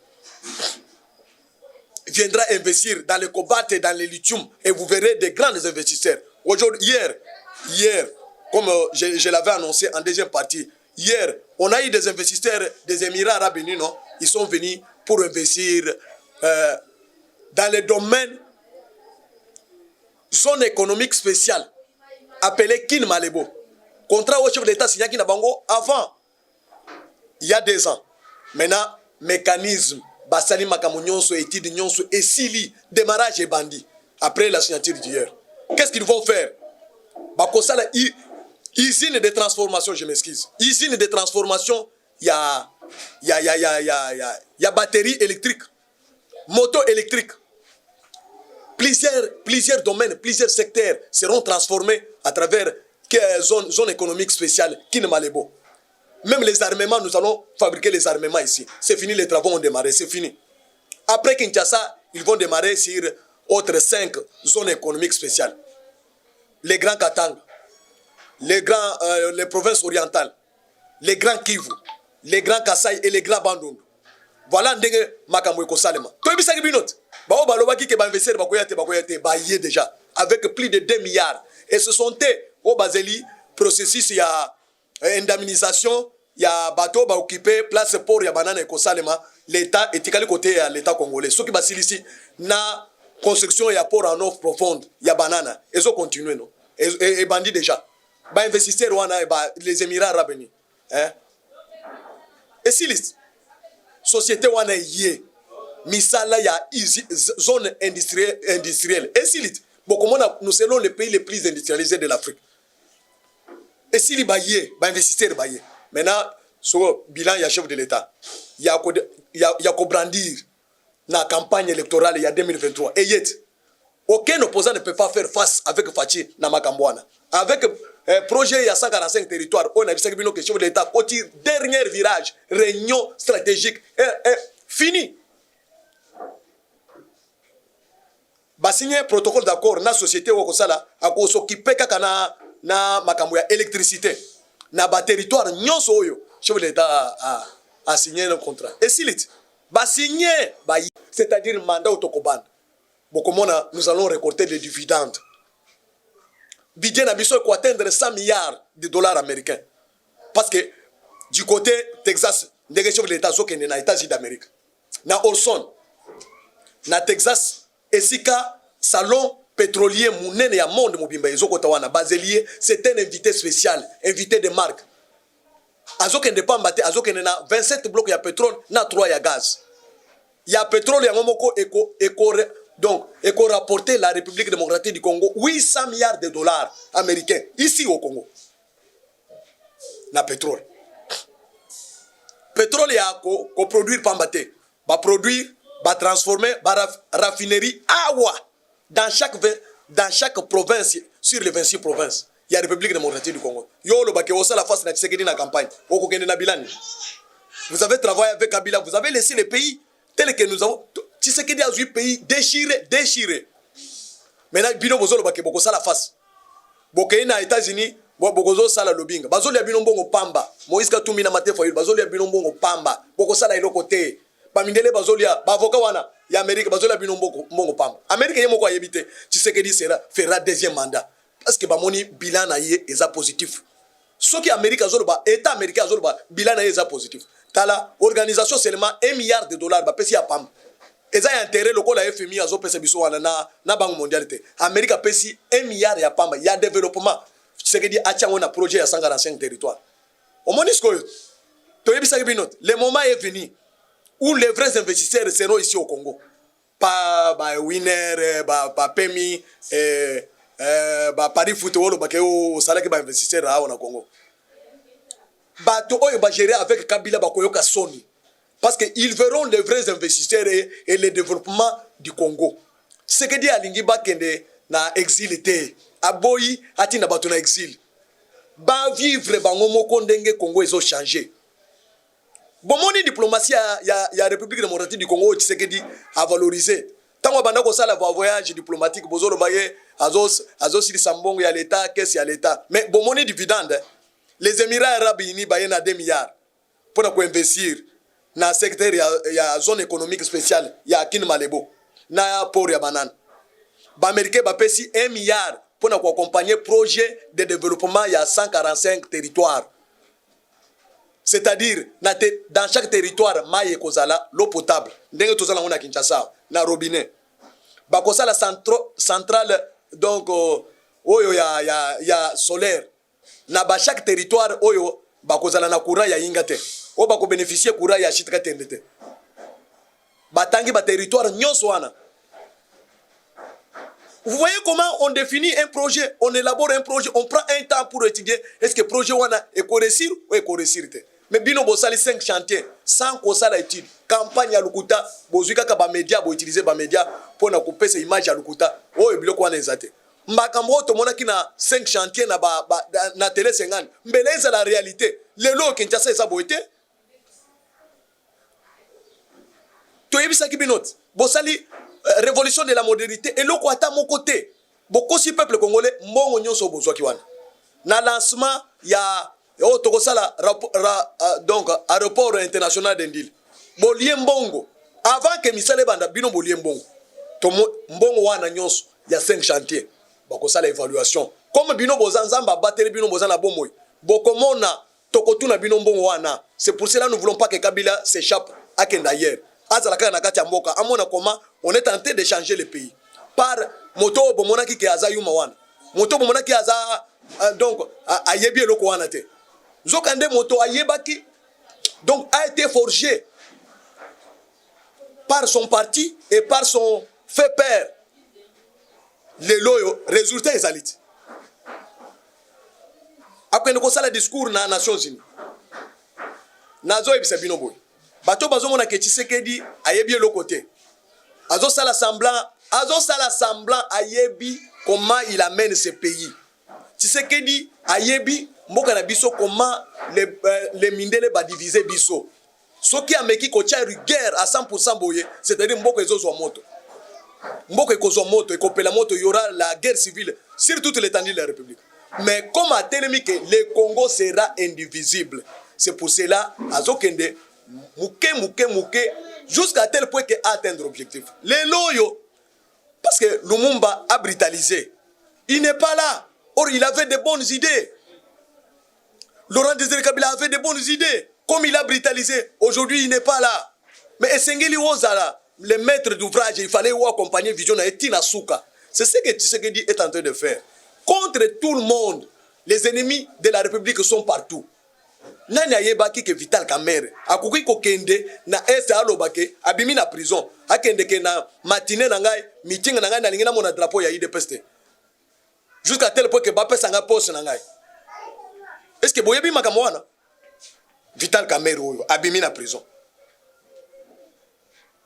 [SPEAKER 2] Viendra investir dans le cobalt et dans le lithium et vous verrez des grands investisseurs. Aujourd'hui, hier, comme je l'avais annoncé en deuxième partie, hier, on a eu des investisseurs des Émirats Arabes Unis, non? Ils sont venus pour investir dans le domaine zone économique spéciale, appelée Kin Malebo. Contrat au chef de l'État signé Kinabango avant, il y a 2 ans. Maintenant, mécanisme, Basali Makamounionso, étude Nyonso, et Sili, démarrage et bandit, après la signature d'hier. Qu'est-ce qu'ils vont faire? Bakosala, usine de transformation, je m'excuse. Usine de transformation, il y a batterie électrique, moto électrique. Plusieurs domaines, plusieurs secteurs seront transformés à travers zone économique spéciale Kinamalebo. Même les armements, nous allons fabriquer les armements ici. C'est fini, les travaux ont démarré, c'est fini. Après Kinshasa, ils vont démarrer sur autres 5 zones économiques spéciales. Les grands Katanga, les provinces orientales, les grands Kivu, les grands Kasaï et les grands Bandundu. Voilà ndenge makambo ekosalema. Toyebisaki binot. Bao balobaki ke ba investir bakoyate baye déjà avec plus de 2 milliards. Et ce sont eux au Bazeli processus il y a indemnisation, il y a bateau ba occuper place port ya banana ekosalema, l'État etikali côté ya l'État congolais. Ce qui basilisi na construction ya port en eau profonde, ya banana. Ils ont continué non. Et bandit déjà. Ba investisseurs wana les Émirats Arabes Unis. Hein? Et si les société wana yé misala ya zone industrielle. Et si nous sommes les pays les plus industrialisés de l'Afrique. Et si les baillés, ba investisseurs baillés. maintenant so bilan ya chef de l'état il y a ko brandir na campagne électorale il y a 2023 et yet aucun opposant ne peut pas faire face avec Fachi na Makambwana avec projet il y a 145 territoires on a vu ça que chef de l'état au dernier virage réunion stratégique fini ba signé protocole d'accord na société wo ko sala ako s'occuper kaka na makambo ya électricité na ba territoire nyonso oyo chef de l'état a signé un contrat et s'il est ba signé ba c'est-à-dire mandat autokoban bokomona nous allons récolter des dividendes budget na biso ko atteindre 100 milliards de dollars américains parce que du côté Texas ndenge chef de l'état zokende na États-Unis d'Amérique na Olson na Texas esika salon pétrolier munene ya monde mobimba ezokota wana bazelier c'est un invité spécial invité de marque azokende pamba te azokende na 27 blocs ya pétrole na 3 ya gaz ya pétrole ya ngomoko donc rapporter la République démocratique du Congo 800 milliards de dollars américains ici au Congo na pétrole ya ko produire pamba te ba produire ba transformer ba raffinerie awa dans chaque province sur les 26 provinces il y a République démocratique du Congo yo lo bake osa la face na Tshisekedi na campagne oko kende na bilani vous avez travaillé avec Kabila vous avez laissé les pays tel que nous avons Tshisekedi a eu pays déchiré maintenant bino bozo lo bake boko sala face boke na États-Unis bokozo sala lobinga bazoli ya bino mbongo pamba Moïse Katumbi na Matefa yule bazoli ya bino mbongo pamba boko sala iloko te bamindele bazolia bavoka wana ya Amérique bazolia bino mbongo pamba Amérique yemo ko yebite Tshisekedi fera deuxième mandat parce que bamoni bilan na ye eza positif soki Amérique azoloba état américain azoloba bilan na ye eza positif tala organisation seulement 1 milliard de dollars ba pesi ya pamba eza ya intérêt lokola FMI azopesa biso wana na banque mondialité Amérique pesi 1 milliard ya pamba ya développement Tshisekedi achango na projet ya 145 territoires au monisco to yebisa bino le moment est venu où les vrais investisseurs seront ici au Congo. Pas Winner, pas Pemi, Paris Football, au salaire que investisseurs au Congo. Bato oyo ba gérer avec Kabila bakoyoka soni. Parce qu'ils verront les vrais investisseurs et le développement du Congo. Ce que dit Alingi Bakende na exil te. Aboyi ati na bato na exil. Ba vivre bango moko ndenge Congo ezo changer. Bomoni diplomatie ya République démocratique du Congo Tshisekedi a valorisé. Tango banda ko sala voyage diplomatique bozolo baye azos sili sambongo ya l'état caisse ya l'état. Mais bomoni dividende les Émirats arabes unis baye na 2 milliards pour na ko investir na secteur ya zone économique spéciale ya Kin Malebo na port ya banane. Ba américain ba pesi 1 milliard pour na ko accompagner projet de développement ya 145 territoires. C'est-à-dire dans chaque territoire maye kozala l'eau potable ndenge tozala ngona Kinshasa na robinet bakosa la centrale donc oyo ya solaire na ba chaque territoire oyo bakozala na courant ya ingate o bako bénéficier courant ya chitka tendete batangi ba territoire nyonso wana. Vous voyez comment on définit un projet, on élabore un projet, on prend un temps pour étudier est-ce que projet wana est réussir ou est réussir te. Mais bino bosali 5 chantiers sans qu'on ça la étude campagne ya lukuta bozuika ka ba média bo utiliser ba média pour na couper ces images ya lukuta o ebiloko wana ezate makambo to mona kina 5 chantiers na télé 50 mbeleza la réalité lelo Kinshasa eza boité to yebisa ki binot bosali révolution de la modernité et loko ata mon côté bokosi peuple congolais mbongo nyonso bozwa ki wana na lancement ya tokosala donc aéroport international d'Indil bolie mbongo avant que misale banda bino bolie mbongo to mbongo wana nyonso ya 5 chantiers bakosala évaluation comme bino bozanzamba batele bino bozana bomoy bokomona tokotuna bino mbongo wana. C'est pour cela nous voulons pas que Kabila s'échappe à Kendayer azalaka na kati ya mboka amona comment on est tenté de changer le pays par moto bomona ki ke azayuma wana moto bomona ki aza donc ayebi eloko wana te Zokande moto ayebaki donc a été forgé par son parti et par son fait père. Les loyaux résultat ezaliti. Après nous ça le discours na Nations Unies. nazo ebisa bino boy bato bazomona ke Tshisekedi ayebi le côté azo sala semblant ayebi comment il amène ce pays. Tshisekedi ayebi mboka na biso comment les mindele ba diviser biso. Ce qui a meki ko tia guerre à 100% boye, c'est-à-dire mboka ezozwa moto. Mboka ekozwa moto, ekopela moto, il y aura la guerre civile sur toute l'étendue de la République. Mais comme a tellement que le Congo sera indivisible, c'est pour cela azokende mouke jusqu'à tel point que atteindre l'objectif. Les loyaux, parce que Lumumba a brutalisé, il n'est pas là. Or il avait de bonnes idées. Laurent Désiré Kabila avait de bonnes idées. Comme il a brutalisé, aujourd'hui il n'est pas là. Mais Esengeli Ozala, le maître d'ouvrage, il fallait accompagner Vision et Tina Souka. C'est ce que Tshisekedi est en train de faire. Contre tout le monde, les ennemis de la République sont partout. Nani ayebaki ke Vital Kamerhe akoki kokende na est alobake abimi na prison akende ke na matinée na ngai meeting na ngai na lingina mona drapeau ya IDPST jusqu'à tel point que ba pesa nga poste na ngai. Est-ce que boyebi makambo wana Vital Kamerhe oyo abimi na prison.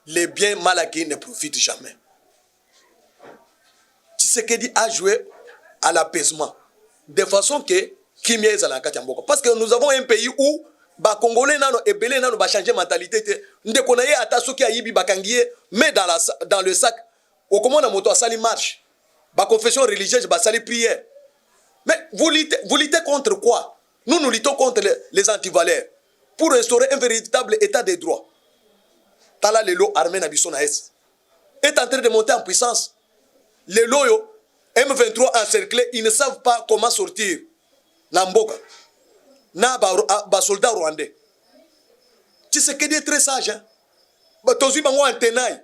[SPEAKER 2] Les biens mal acquis ne profitent jamais. Tshisekedi a joué à l'apaisement de façon que Kimia est à la Katiamboka. Parce que nous avons un pays où les Congolais et Belé n'ont pas changé de mentalité. Nous avons attaqué à Yibi Bakangié, mais dans le sac, au comment on a moto à sali marche. La confession religieuse, la sali prière. Mais vous luttez contre quoi? Nous luttons contre les antivaleurs pour instaurer un véritable état de droit. Tala Lelo armé Nabisson est en train de monter en puissance. Les loyaux, M23 encerclés, ils ne savent pas comment sortir. Namboka. Na ba soldat rwandais. Tshisekedi est très sage. Hein? Tozui bango antenai.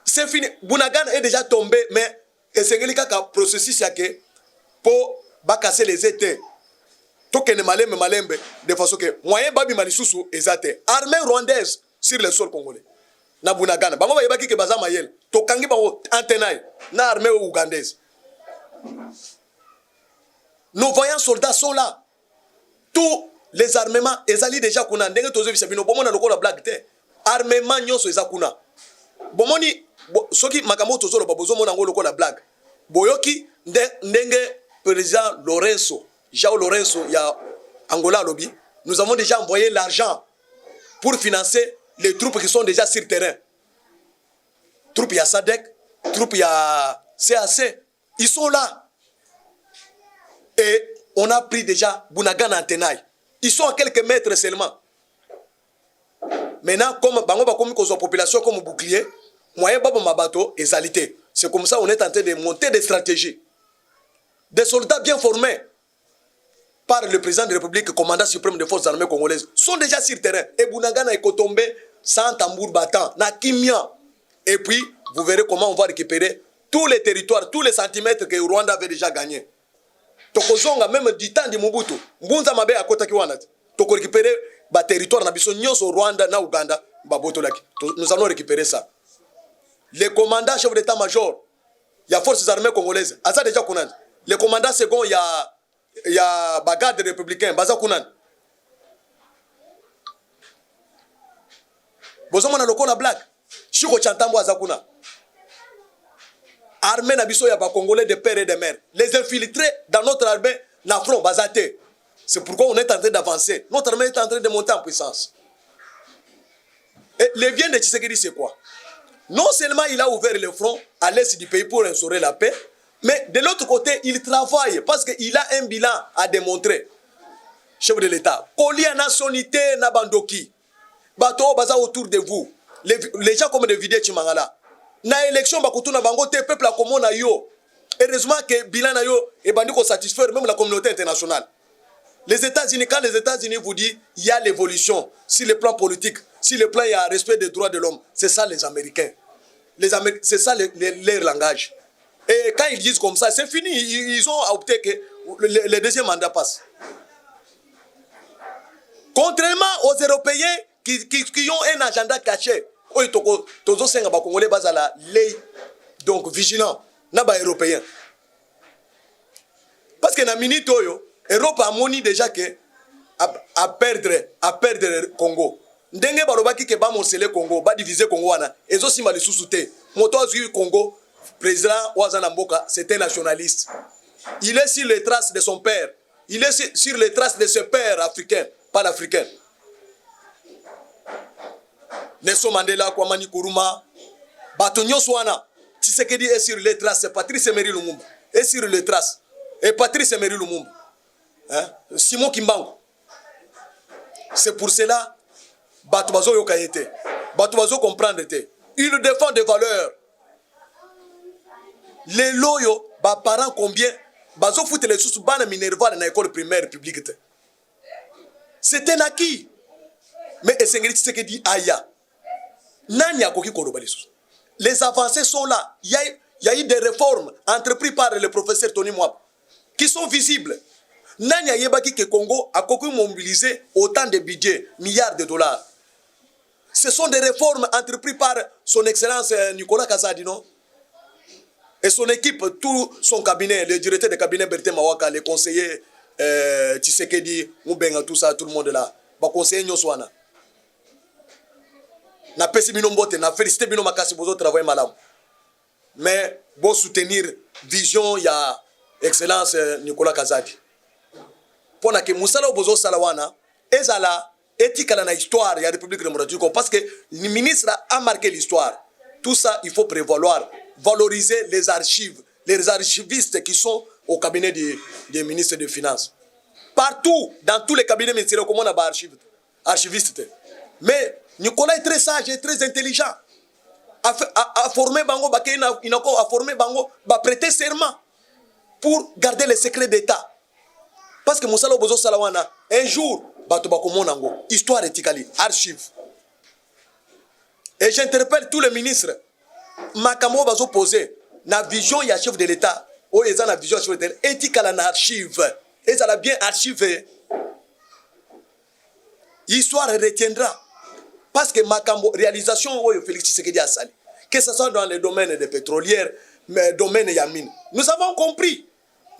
[SPEAKER 2] C'est fini. Bunagana est déjà tombé, mais Esengeli kaka processus yake pour casser les étés. Tokene malembe de façon que moyen babi malisusu ezate. Armée rwandaise sur le sol congolais. Na Bunagana. Bango ba yebaki ke baza mayel. Tokangi bango antenai na armée ougandaise. Nos voyants soldats sont là. Tous les armements, ils allaient déjà kuna. Ndenge tozo bisabino bomona lokola blague te. Armement nyonso ezakuna. Bomoni soki makambo tozo lo babozo mona ngolo lokola blague. Boyoki ndenge président Lorenzo, João Lorenzo ya Angola lobby, nous avons déjà envoyé l'argent pour financer les troupes qui sont déjà sur le terrain. Troupes ya SADC, troupes ya CAC, ils sont là. Et on a pris déjà Bunagana en tenaille. Ils sont à quelques mètres seulement. Maintenant, comme la population comme bouclier, moyen babo mabato et alité. C'est comme ça qu'on est en train de monter des stratégies. Des soldats bien formés par le président de la République, commandant suprême des forces armées congolaises, sont déjà sur le terrain. Et Bunagana est tombé sans tambour battant, na kimia. Et puis, vous verrez comment on va récupérer tous les territoires, tous les centimètres que Rwanda avait déjà gagnés. Tokozonga même du temps de Mobutu mbunza mabe akota kiwana toko récupérer ba territoire na biso nyonso Rwanda na Uganda ba botolaki. Nous allons récupérer ça. Les commandants chef d'état-major ya forces armées congolaises asa déjà kunani. Les commandants second ya bagarde républicain baza kunani. Bozoma na lokola black Chiko Chantambo aza kuna. Armée nabiso ya ba Congolais de père et de mère. Les infiltrés dans notre armée na front bazate. C'est pourquoi on est en train d'avancer. Notre armée est en train de monter en puissance. Et le bien de Tshisekedi c'est quoi? Non seulement il a ouvert le front à l'est du pays pour instaurer la paix, mais de l'autre côté il travaille parce qu'il a un bilan à démontrer. Chef de l'État, Kolia nationalité na bandoki. Bato baza autour de vous. Les gens comme de vidéos Chimangala. Na élection bakutuna bango te peuple a komona yo. Heureusement que bilan na yo et bandi ko satisfaire même la communauté internationale. Les États-Unis, quand les États-Unis vous disent il y a l'évolution sur le plan politique, sur le plan il y a respect des droits de l'homme, c'est ça les Américains. C'est ça leur langage. Et quand ils disent comme ça, c'est fini. Ils ont opté que le deuxième mandat passe. Contrairement aux Européens qui ont un agenda caché. Donc vigilant, naba européen. Parce que na minute oyo, Europe a moni déjà que à perdre Congo. Ndenge balobaki ke ba morceler Congo, ba diviser Congo wana. Ezo simba le sous-souté. Moto azui Congo, président Ouazana Mboka, c'était un nationaliste. Il est sur les traces de son père. Il est sur les traces de ses pères africains, pas l'africain. Nelson Mandela, Kwame Nkrumah, Batonyo Swana, Tshisekedi est sur les traces, c'est Patrice Emery Lumumba. Est sur les traces. Et Patrice Emery Lumumba. Hein? Simon Kimbangu. C'est pour cela, Batubazo Yokayete. Batubazo comprendre. Il défend des valeurs. Les loyaux, parents combien bazo foutent les sous bana minerval dans l'école primaire publique. C'est un acquis. Mais Esengeli Tshisekedi aya. Nani akoki koloba les sous. Les avancées sont là. Il y a eu des réformes entreprises par le professeur Tony Mwap qui sont visibles. Nani ayebaki que Congo a mobilisé autant de budget, milliards de dollars. Ce sont des réformes entreprises par son excellence Nicolas Kazadi, non? Et son équipe, tout son cabinet, le directeur de cabinet Berthe Mawaka, les conseillers Tshisekedi, Moubenga, tout ça, tout le monde là. Les conseillers Nyoswana. Na pesi bino mbote, na félicité bino makasi bozo travail malam. Mais bon soutenir vision ya excellence Nicolas Kazadi. Pona ke musala bozo salawana ezala éthique na histoire ya République démocratique du Congo parce que le ministre a marqué l'histoire. Tout ça il faut prévaloir, valoriser les archives, les archivistes qui sont au cabinet des ministres des Finances. Partout dans tous les cabinets ministériels comment on a archiviste. Mais Nicolas est très sage et très intelligent. A formé Bango, a formé Bango, a prêté serment pour garder les secrets d'État. Parce que Moussala Bozo Salawana, un jour, histoire éthique, archive. Et j'interpelle tous les ministres. Makambo Bazo posé, la vision y a chef de l'État, ou ils ont la vision chef de l'État, éthique à l'archive. Ils ont bien archivé. L'histoire retiendra. Parce que Makambo, réalisation, Félix Tshisekedi a sali. Que ce soit dans les domaines des pétrolières, mais domaines Yamine. Nous avons compris.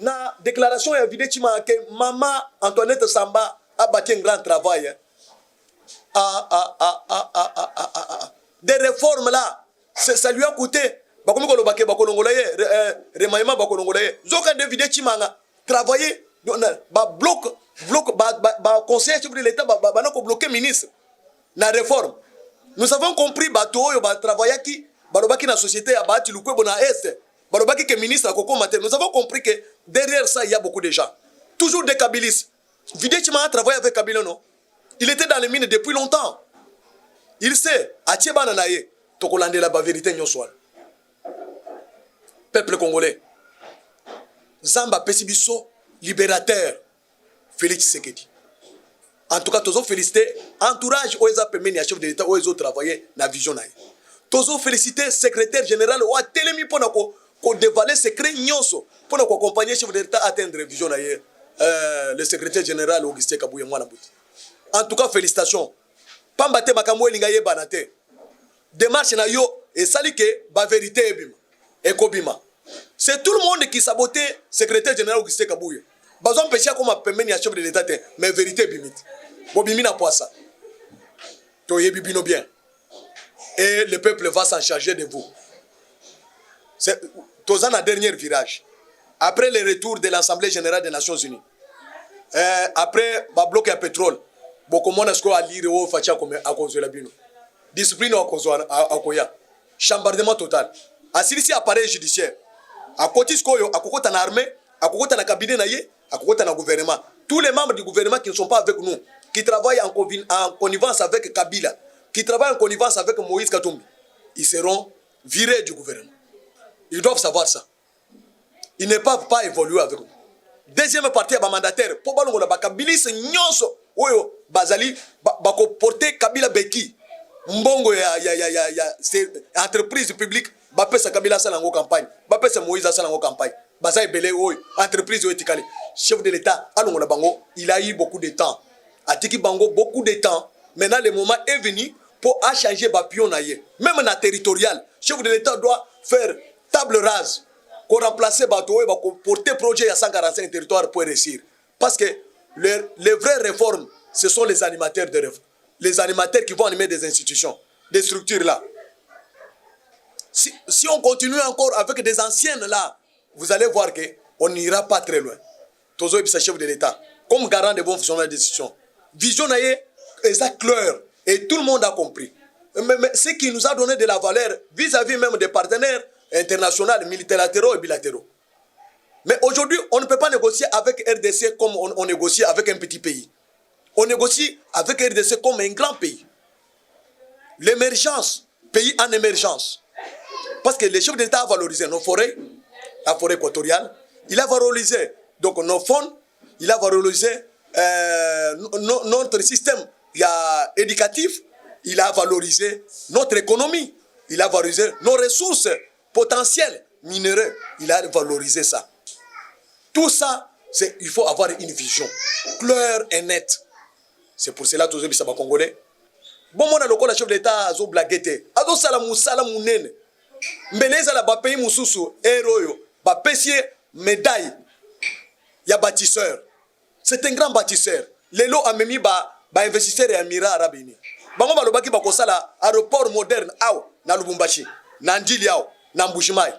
[SPEAKER 2] La déclaration est évidente que maman Antoinette Samba a bâti un grand travail. Des réformes là, ça lui a coûté. Travailler, conseiller de l'État, bloquer ministre. La réforme. Nous avons compris bateau travailler qui balobaki na société ya bati lukwe bona est balobaki que ministre akoko matin. Nous avons compris que derrière ça il y a beaucoup de gens. Toujours des kabylistes. Vidéchima a travaillé avec Kabila non. Il était dans les mines depuis longtemps. Il sait atiebana naye tokolande la vérité nyoswal. Peuple congolais. Zamba Pesibiso libérateur Félix Tshisekedi. En tout cas, tous féliciter entourage aux permis chef de l'État où ils ont travaillé dans la vision. Tous féliciter secrétaire général ou à Télémi pour dévaler secret nyonso pour accompagner chef de l'État à atteindre la vision. Le secrétaire général Augustin Kabouye Mwanabouti. En tout cas, félicitations. Pambate makamwe lingaye banate. Démarche na yo et sali que ba vérité ebima. Ekobima. C'est tout le monde qui sabotait secrétaire général Augustin Kabouye. Bazon péché comme permis chef de l'État mais vérité bimite. Bobimina poissa. Toye bibino bien. Et le peuple va s'en charger de vous. C'est Tozan à dernier virage. Après le retour de l'Assemblée générale des Nations Unies. Après ba bloqué à pétrole. Beaucoup moins est-ce qu'on a lire au facha comme à cause de la bino. Discipline à cause à koya. Chambardement total. Assis appareil judiciaire. À côté skoyo, à côté en armée, à côté en cabinet naïe, à côté en gouvernement. Tous les membres du gouvernement qui ne sont pas avec nous, qui travaillent en connivence avec Kabila, qui travaillent en connivence avec Moïse Katumbi, ils seront virés du gouvernement. Ils doivent savoir ça. Ils ne peuvent pas évoluer avec nous. Deuxième partie, mandataire, pour que la Kabilis nyonso, oyo bazali bako porter Kabila Beki, mbongo ya entreprise publique, bapé sa Kabila salango campagne, bapé sa Moïse salango campagne, bazai belé oyo entreprise etikali. Chef de l'État, il a eu beaucoup de temps. Atiki Bango, beaucoup de temps. Maintenant, le moment est venu pour changer Bapion. Même dans le territorial, chef de l'État doit faire table rase pour remplacer Bateau et pour porter projet à 145 territoires pour réussir. Parce que les vraies réformes, ce sont les animateurs de réforme. Les animateurs qui vont animer des institutions, des structures là. Si on continue encore avec des anciennes là, vous allez voir qu'on n'ira pas très loin. Tozo est chef de l'État, comme garant des bons fonctionnements des institutions. Vision est ça clair et tout le monde a compris. Mais ce qui nous a donné de la valeur vis-à-vis même des partenaires internationaux, multilatéraux et bilatéraux. Mais aujourd'hui, on ne peut pas négocier avec RDC comme on négocie avec un petit pays. On négocie avec RDC comme un grand pays. L'émergence, pays en émergence. Parce que le chef d'État a valorisé nos forêts, la forêt équatoriale, il a valorisé donc nos fonds, il a valorisé notre système éducatif, il a valorisé notre économie, il a valorisé nos ressources potentielles, minérales, il a valorisé ça. Tout ça, il faut avoir une vision claire et nette. C'est pour cela que tous les Congolais. Bon, mon le chef d'État a blagué. Ado salamu salamu nene. Mbeleza la ba pays mususu héros ba pesier médaille. Ya bâtisseur. C'est un grand bâtisseur. Lelo a memi ba investisseur et amira arabini. Bango ba lobaki ba kosala aéroport moderne aw na Lubumbashi, na Ndili aw, na Mbushimai.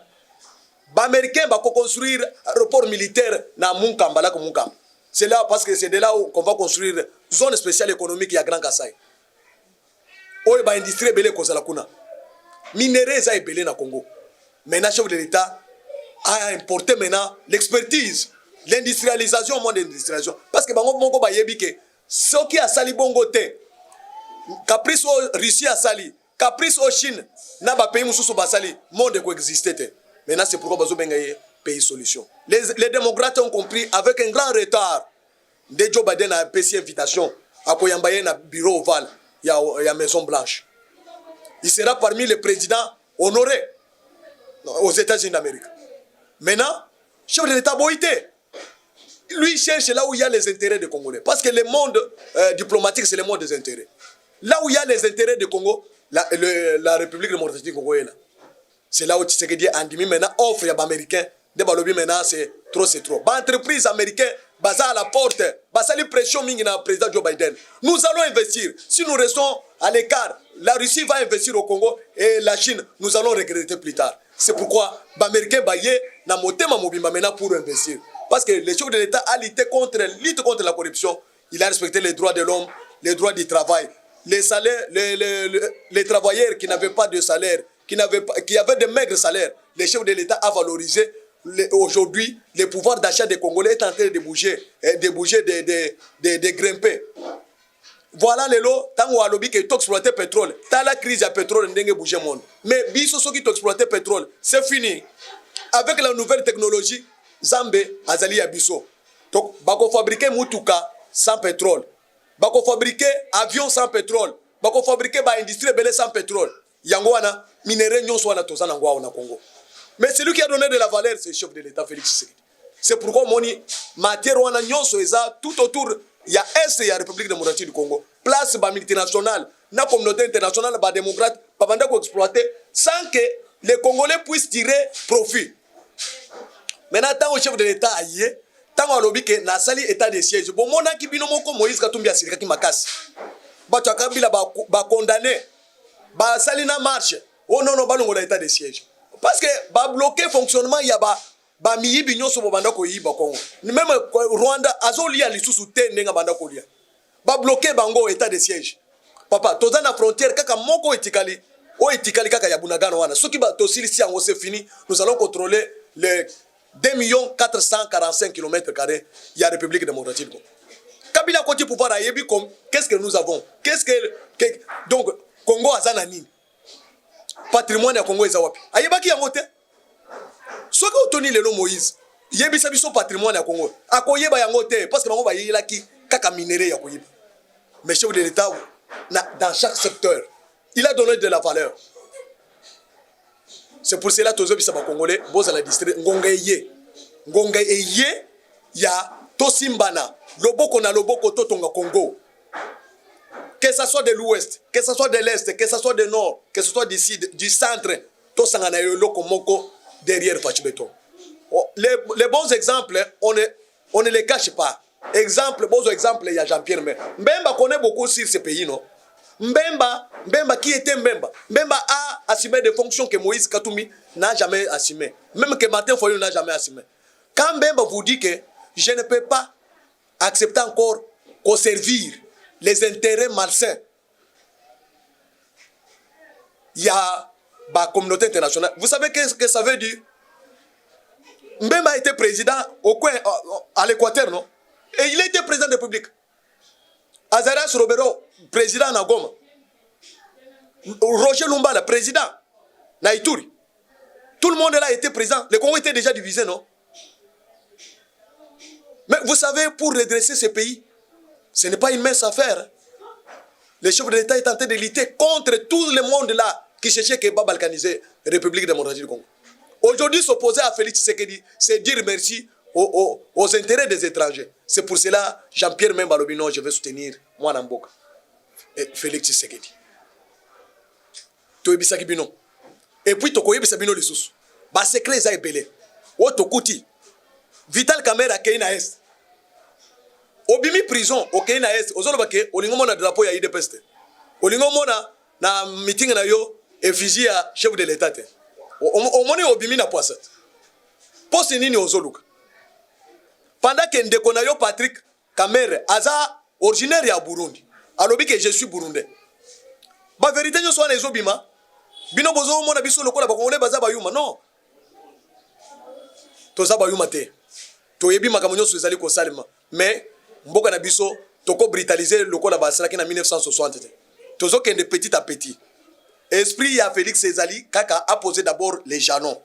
[SPEAKER 2] Ba américain ba construire aéroport militaire na Munkamba là comme Munkamba. C'est là parce que c'est de là où qu'on va construire zone spéciale économique ya Grand Kassai. Oye ba industrie belé kozala kuna. Minerais ça est belé na Congo. Maintenant chef de l'État a importé maintenant l'expertise, l'industrialisation au monde de l'industrialisation. Parce que bango moko ba yebi ke soki a sali bongo te. Caprice au Russie a sali, caprice au Chine, na ba pays mususu ba sali, monde ko existait te. Maintenant c'est pourquoi bazo bengaye pays solution. Les démocrates ont compris avec un grand retard. De Joe Biden a fait invitation à Koyambaye na bureau ovale, il y a Maison Blanche. Il sera parmi les présidents honorés aux États-Unis d'Amérique. Maintenant, chef de l'État Boïté, lui cherche là où il y a les intérêts des Congolais. Parce que le monde diplomatique, c'est le monde des intérêts. Là où il y a les intérêts du Congo, la République démocratique du Congo est là. C'est là où Tshisekedi Andimi maintenant offre à l'Américain. Des balobi maintenant c'est trop. Entreprise américaine, basa à la porte, basa les pressions mingi na président Joe Biden. Nous allons investir. Si nous restons à l'écart, la Russie va investir au Congo et la Chine, nous allons regretter plus tard. C'est pourquoi l'Américain baillé na motema mobimba maintenant pour investir. Parce que le chef de l'État a lutté contre la corruption. Il a respecté les droits de l'homme, les droits du travail. Les salaires, les travailleurs qui n'avaient pas de salaire, qui avaient de maigres salaires, le chef de l'État a valorisé. Aujourd'hui, le pouvoir d'achat des Congolais est en train de bouger, de grimper. Voilà les lots, tant qu'on a lobby qui exploite le pétrole, tant la crise du pétrole n'est pas bougé le monde. Mais biso qui exploite le pétrole, c'est fini. Avec la nouvelle technologie, Zambé, Azali Abisso. Donc, bako fabriquer mutuka sans pétrole. Bako fabriquer avion sans pétrole. Bako fabriquer ba industrie belé sans pétrole. Yangoana, minerai nyon soit na tozana ngwa na Congo. Mais celui qui a donné de la valeur, c'est le chef de l'État, Félix Tshisekedi. C'est pourquoi moni matière wana nyonso eza tout autour, il y a Est et il y a République démocratique du Congo. Place ba multinationale, na communauté internationale, ba démocrate, ba banda ko exploiter sans que les Congolais puissent tirer profit. Maintenant, tant au chef de l'État aïe, tant au lobby que na sali état de siège. Bon mona ki bino moko Moïse Katumbi asirika ki makasi. Ba twakabila ba condamné. Ba sali na marche. Oh non ba longo état de siège. Parce que ba bloquer fonctionnement ya ba miyibi nyonso bo banda ko yiba Congo. Même Rwanda azoli ya lisusu te ndenga banda ko lia. Ba bloquer bango état de siège. Papa, toza na frontière kaka moko etikali. O etikali kaka ya Bunagana wana. Soki ba tosili si yango c'est fini, nous allons contrôler les 2 445 km², il y a la République démocratique. Kabila côté pouvoir à Yebi, qu'est-ce que nous avons? Donc, Congo a Zanani. Patrimoine de Congo est Zawapi. Ayeba qui a voté? Ce que vous tenez le nom Moïse, Yebi sabi son patrimoine à Congo. A Koyeba Yangote, parce que Mango va y qui kaka minéré à Koyeba. Mais chef de l'État, dans chaque secteur, il a donné de la valeur. C'est pour cela que tous les Congolais, vous allez district Ngongeye. Ngongeye, il y a Tosimbana. Loboko na loboko totonga Congo. Que ce soit de l'ouest, que ce soit de l'est, que ce soit du nord, que ce soit du centre, Tosangana Yoloko Moko derrière Fachibeto. Les bons exemples, on ne les cache pas. exemple, bon exemple, il y a Jean-Pierre Mbemba connaît beaucoup sur ce pays, non? Mbemba, qui était Mbemba? Mbemba a assumé des fonctions que Moïse Katoumi n'a jamais assumées. Même que Martin Foyou n'a jamais assumé. Quand Mbemba vous dit que je ne peux pas accepter encore qu'on servir les intérêts malsains, il y a la communauté internationale. Vous savez qu'est-ce que ça veut dire? Mbemba était président au coin, à l'Équateur, non? Et il était président de la République. Azarias Robero, président na Goma. Roger Lumbala, président na Ituri. Tout le monde là était présent. Le Congo était déjà divisé, non? Mais vous savez, pour redresser ce pays, ce n'est pas une mince affaire. Le chef de l'État est en train de lutter contre tout le monde là qui cherchait qu'il va balkaniser la République démocratique du Congo. Aujourd'hui, s'opposer à Félix Tshisekedi, c'est dire merci aux intérêts des étrangers. C'est pour cela, Jean-Pierre Mbemba Lobino, je vais soutenir moi Namboka et Félix Tshisekedi. Toyebisaki bino. Et puis tokoyebisa bino lisusu. Ba secret za ebele. O tokuti. Vital Kamerhe Keina Est. Obimi prison au Keina Est. Ozoloba ke olingo mona drapeau ya IDPS. Olingo mona na meeting na yo effigie ya chef de l'État. Omoni obimi na poisat. Poste nini ozoluka. Pendant que ndeko na yo Patrick Kamerhe aza originaire ya Burundi. Alobi que je suis burundais. Ba vérité nyo so na ezobima. Bino bozo mona biso lokola ba kongole baza ba yuma non. Toza ba yuma te. Toyebi makambo nyo so ezali ko salima. Mais mboka na biso toko brutaliser lokola ba salaki na 1960 te. Tozo kende petit à petit. Esprit ya Félix Ezali kaka a posé d'abord les jalons.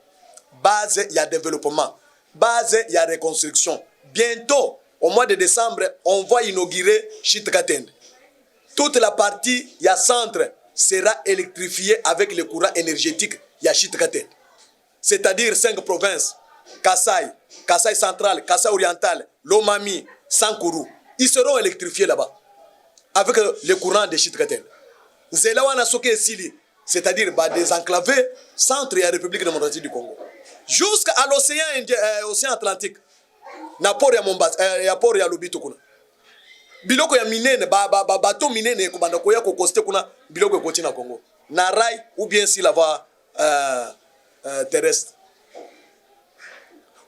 [SPEAKER 2] Base ya développement, base ya reconstruction. Bientôt, au mois de décembre, on va inaugurer Chitkaten. Toute la partie ya centre sera électrifiée avec le courant énergétique ya Chitkaten. C'est-à-dire 5 provinces, Kasaï, Kasaï central, Kasaï oriental, Lomami, Sankuru. Ils seront électrifiés là-bas avec le courant de Chitkaten. Zelawana Soke Sili, c'est-à-dire désenclavé centre et la République démocratique du Congo. Jusqu'à l'océan Atlantique. Na port ya Mombasa, ya port ya Lobito kuna. Biloko ya minene, bateau minene kubanda koya ko koste kuna biloko ekoti na Congo. Na rail ou bien si la voie terrestre.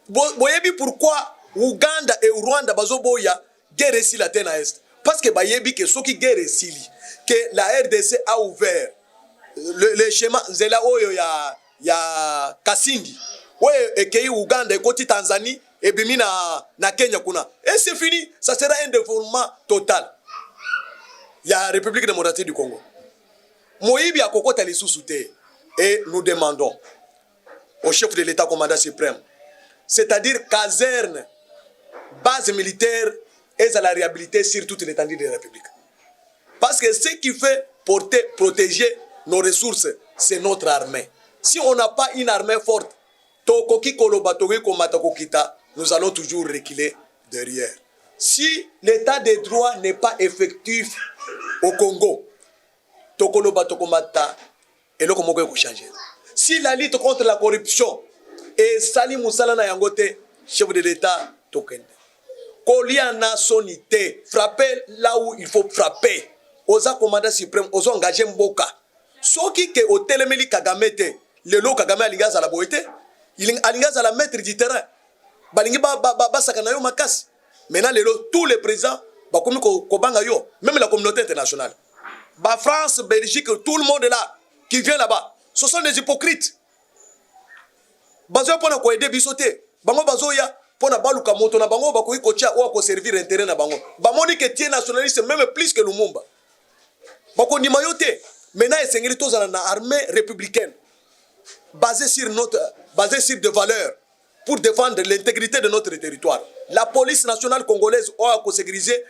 [SPEAKER 2] Boyebi pourquoi Ouganda et Rwanda bazoboya guerre si la terre est. Parce que bayebi que soki guerre sili que la RDC a ouvert le schéma zela oyo ya Kasindi. Ouais, et que Ouganda et côté Tanzanie et bimi na Kenya kuna. Et c'est fini, ça sera un développement total. Il y a la République démocratique du Congo. Moïbi a kokota les sous-soutés et nous demandons au chef de l'État commandant suprême, c'est-à-dire caserne, base militaire et à la réhabiliter sur toute l'étendue de la République. Parce que ce qui fait protéger nos ressources, c'est notre armée. Si on n'a pas une armée forte, nous allons toujours reculer derrière. Si l'état de droit n'est pas effectif au Congo, si la lutte contre la corruption est Salim Moussala na yangote, chef de l'État, tokende. Koliana sonité, frapper là où il faut frapper. Oza commandant suprême, oza engagé mboka. Soki ke otelemeli Kagamete, le lo Kagame alingaza la boite. Il alingaza la maître du terrain. Balingi ba sakana yo makasi. Maintenant tous les présidents ba komi ko banga yo, même la communauté internationale. Ba France, Belgique, tout le monde là qui vient là-bas, ce sont des hypocrites. Bazo pona ko aider bisoté. Bango bazo ya pona baluka moto na bango ba ko ikocha ou ko servir intérêt na bango. Ba moni que tie nationaliste même plus que Lumumba. Ba ko ndima yo te. Maintenant esengeli tozana na armée républicaine. Basé sur des valeurs pour défendre l'intégrité de notre territoire. La police nationale congolaise a sécurisé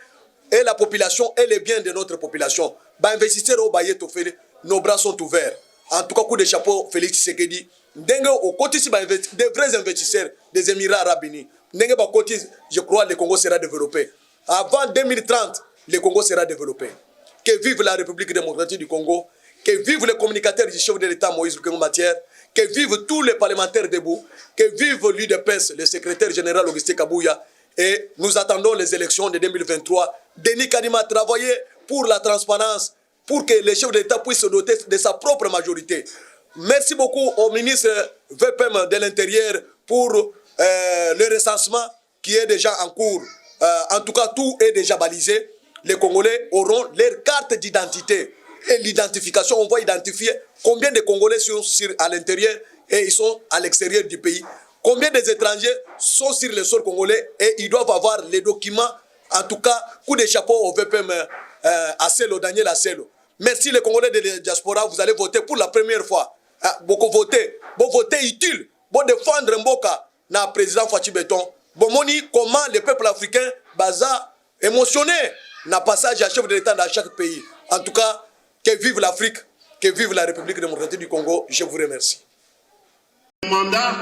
[SPEAKER 2] et la population et les biens de notre population. Investisseurs au Baye Tofele, nos bras sont ouverts. En tout cas, coup de chapeau, Félix Tshisekedi. Dengue au côté des vrais investisseurs des Émirats Arabes Unis. Dengue au côté, je crois, le Congo sera développé. Avant 2030, le Congo sera développé. Que vive la République démocratique du Congo. Que vivent les communicateurs du chef de l'État Moïse Lukengo Matière. Que vivent tous les parlementaires debout, que vive l'UDPS, le secrétaire général Augustin Kabouya, Et nous attendons les élections de 2023. Denis Kadima a travaillé pour la transparence, pour que les chefs d'État puissent se doter de sa propre majorité. Merci beaucoup au ministre VPM de l'Intérieur pour le recensement qui est déjà en cours. En tout cas, tout est déjà balisé. Les Congolais auront leur carte d'identité. Et l'identification, on va identifier combien de Congolais sont à l'intérieur et ils sont à l'extérieur du pays. Combien des étrangers sont sur le sol congolais et ils doivent avoir les documents. En tout cas, coup de chapeau au VPM Asselo, Daniel Asselo. Merci les Congolais de la diaspora, vous allez voter pour la première fois. Beaucoup voter, bon voter utile, bon défendre Mboka na président Fachi Beton. Bon moni comment le peuple africain baza émotionné na passage à chef de l'État dans chaque pays. En tout cas, que vive l'Afrique, que vive la République démocratique du Congo. Je vous remercie.
[SPEAKER 1] Mandat,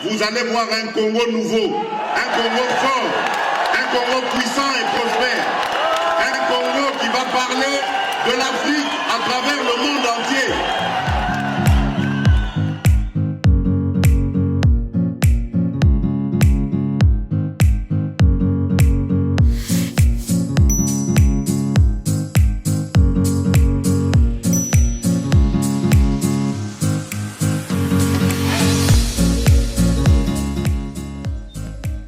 [SPEAKER 1] vous allez voir un Congo nouveau, un Congo fort, un Congo puissant et prospère, un Congo qui va parler de l'Afrique à travers le monde.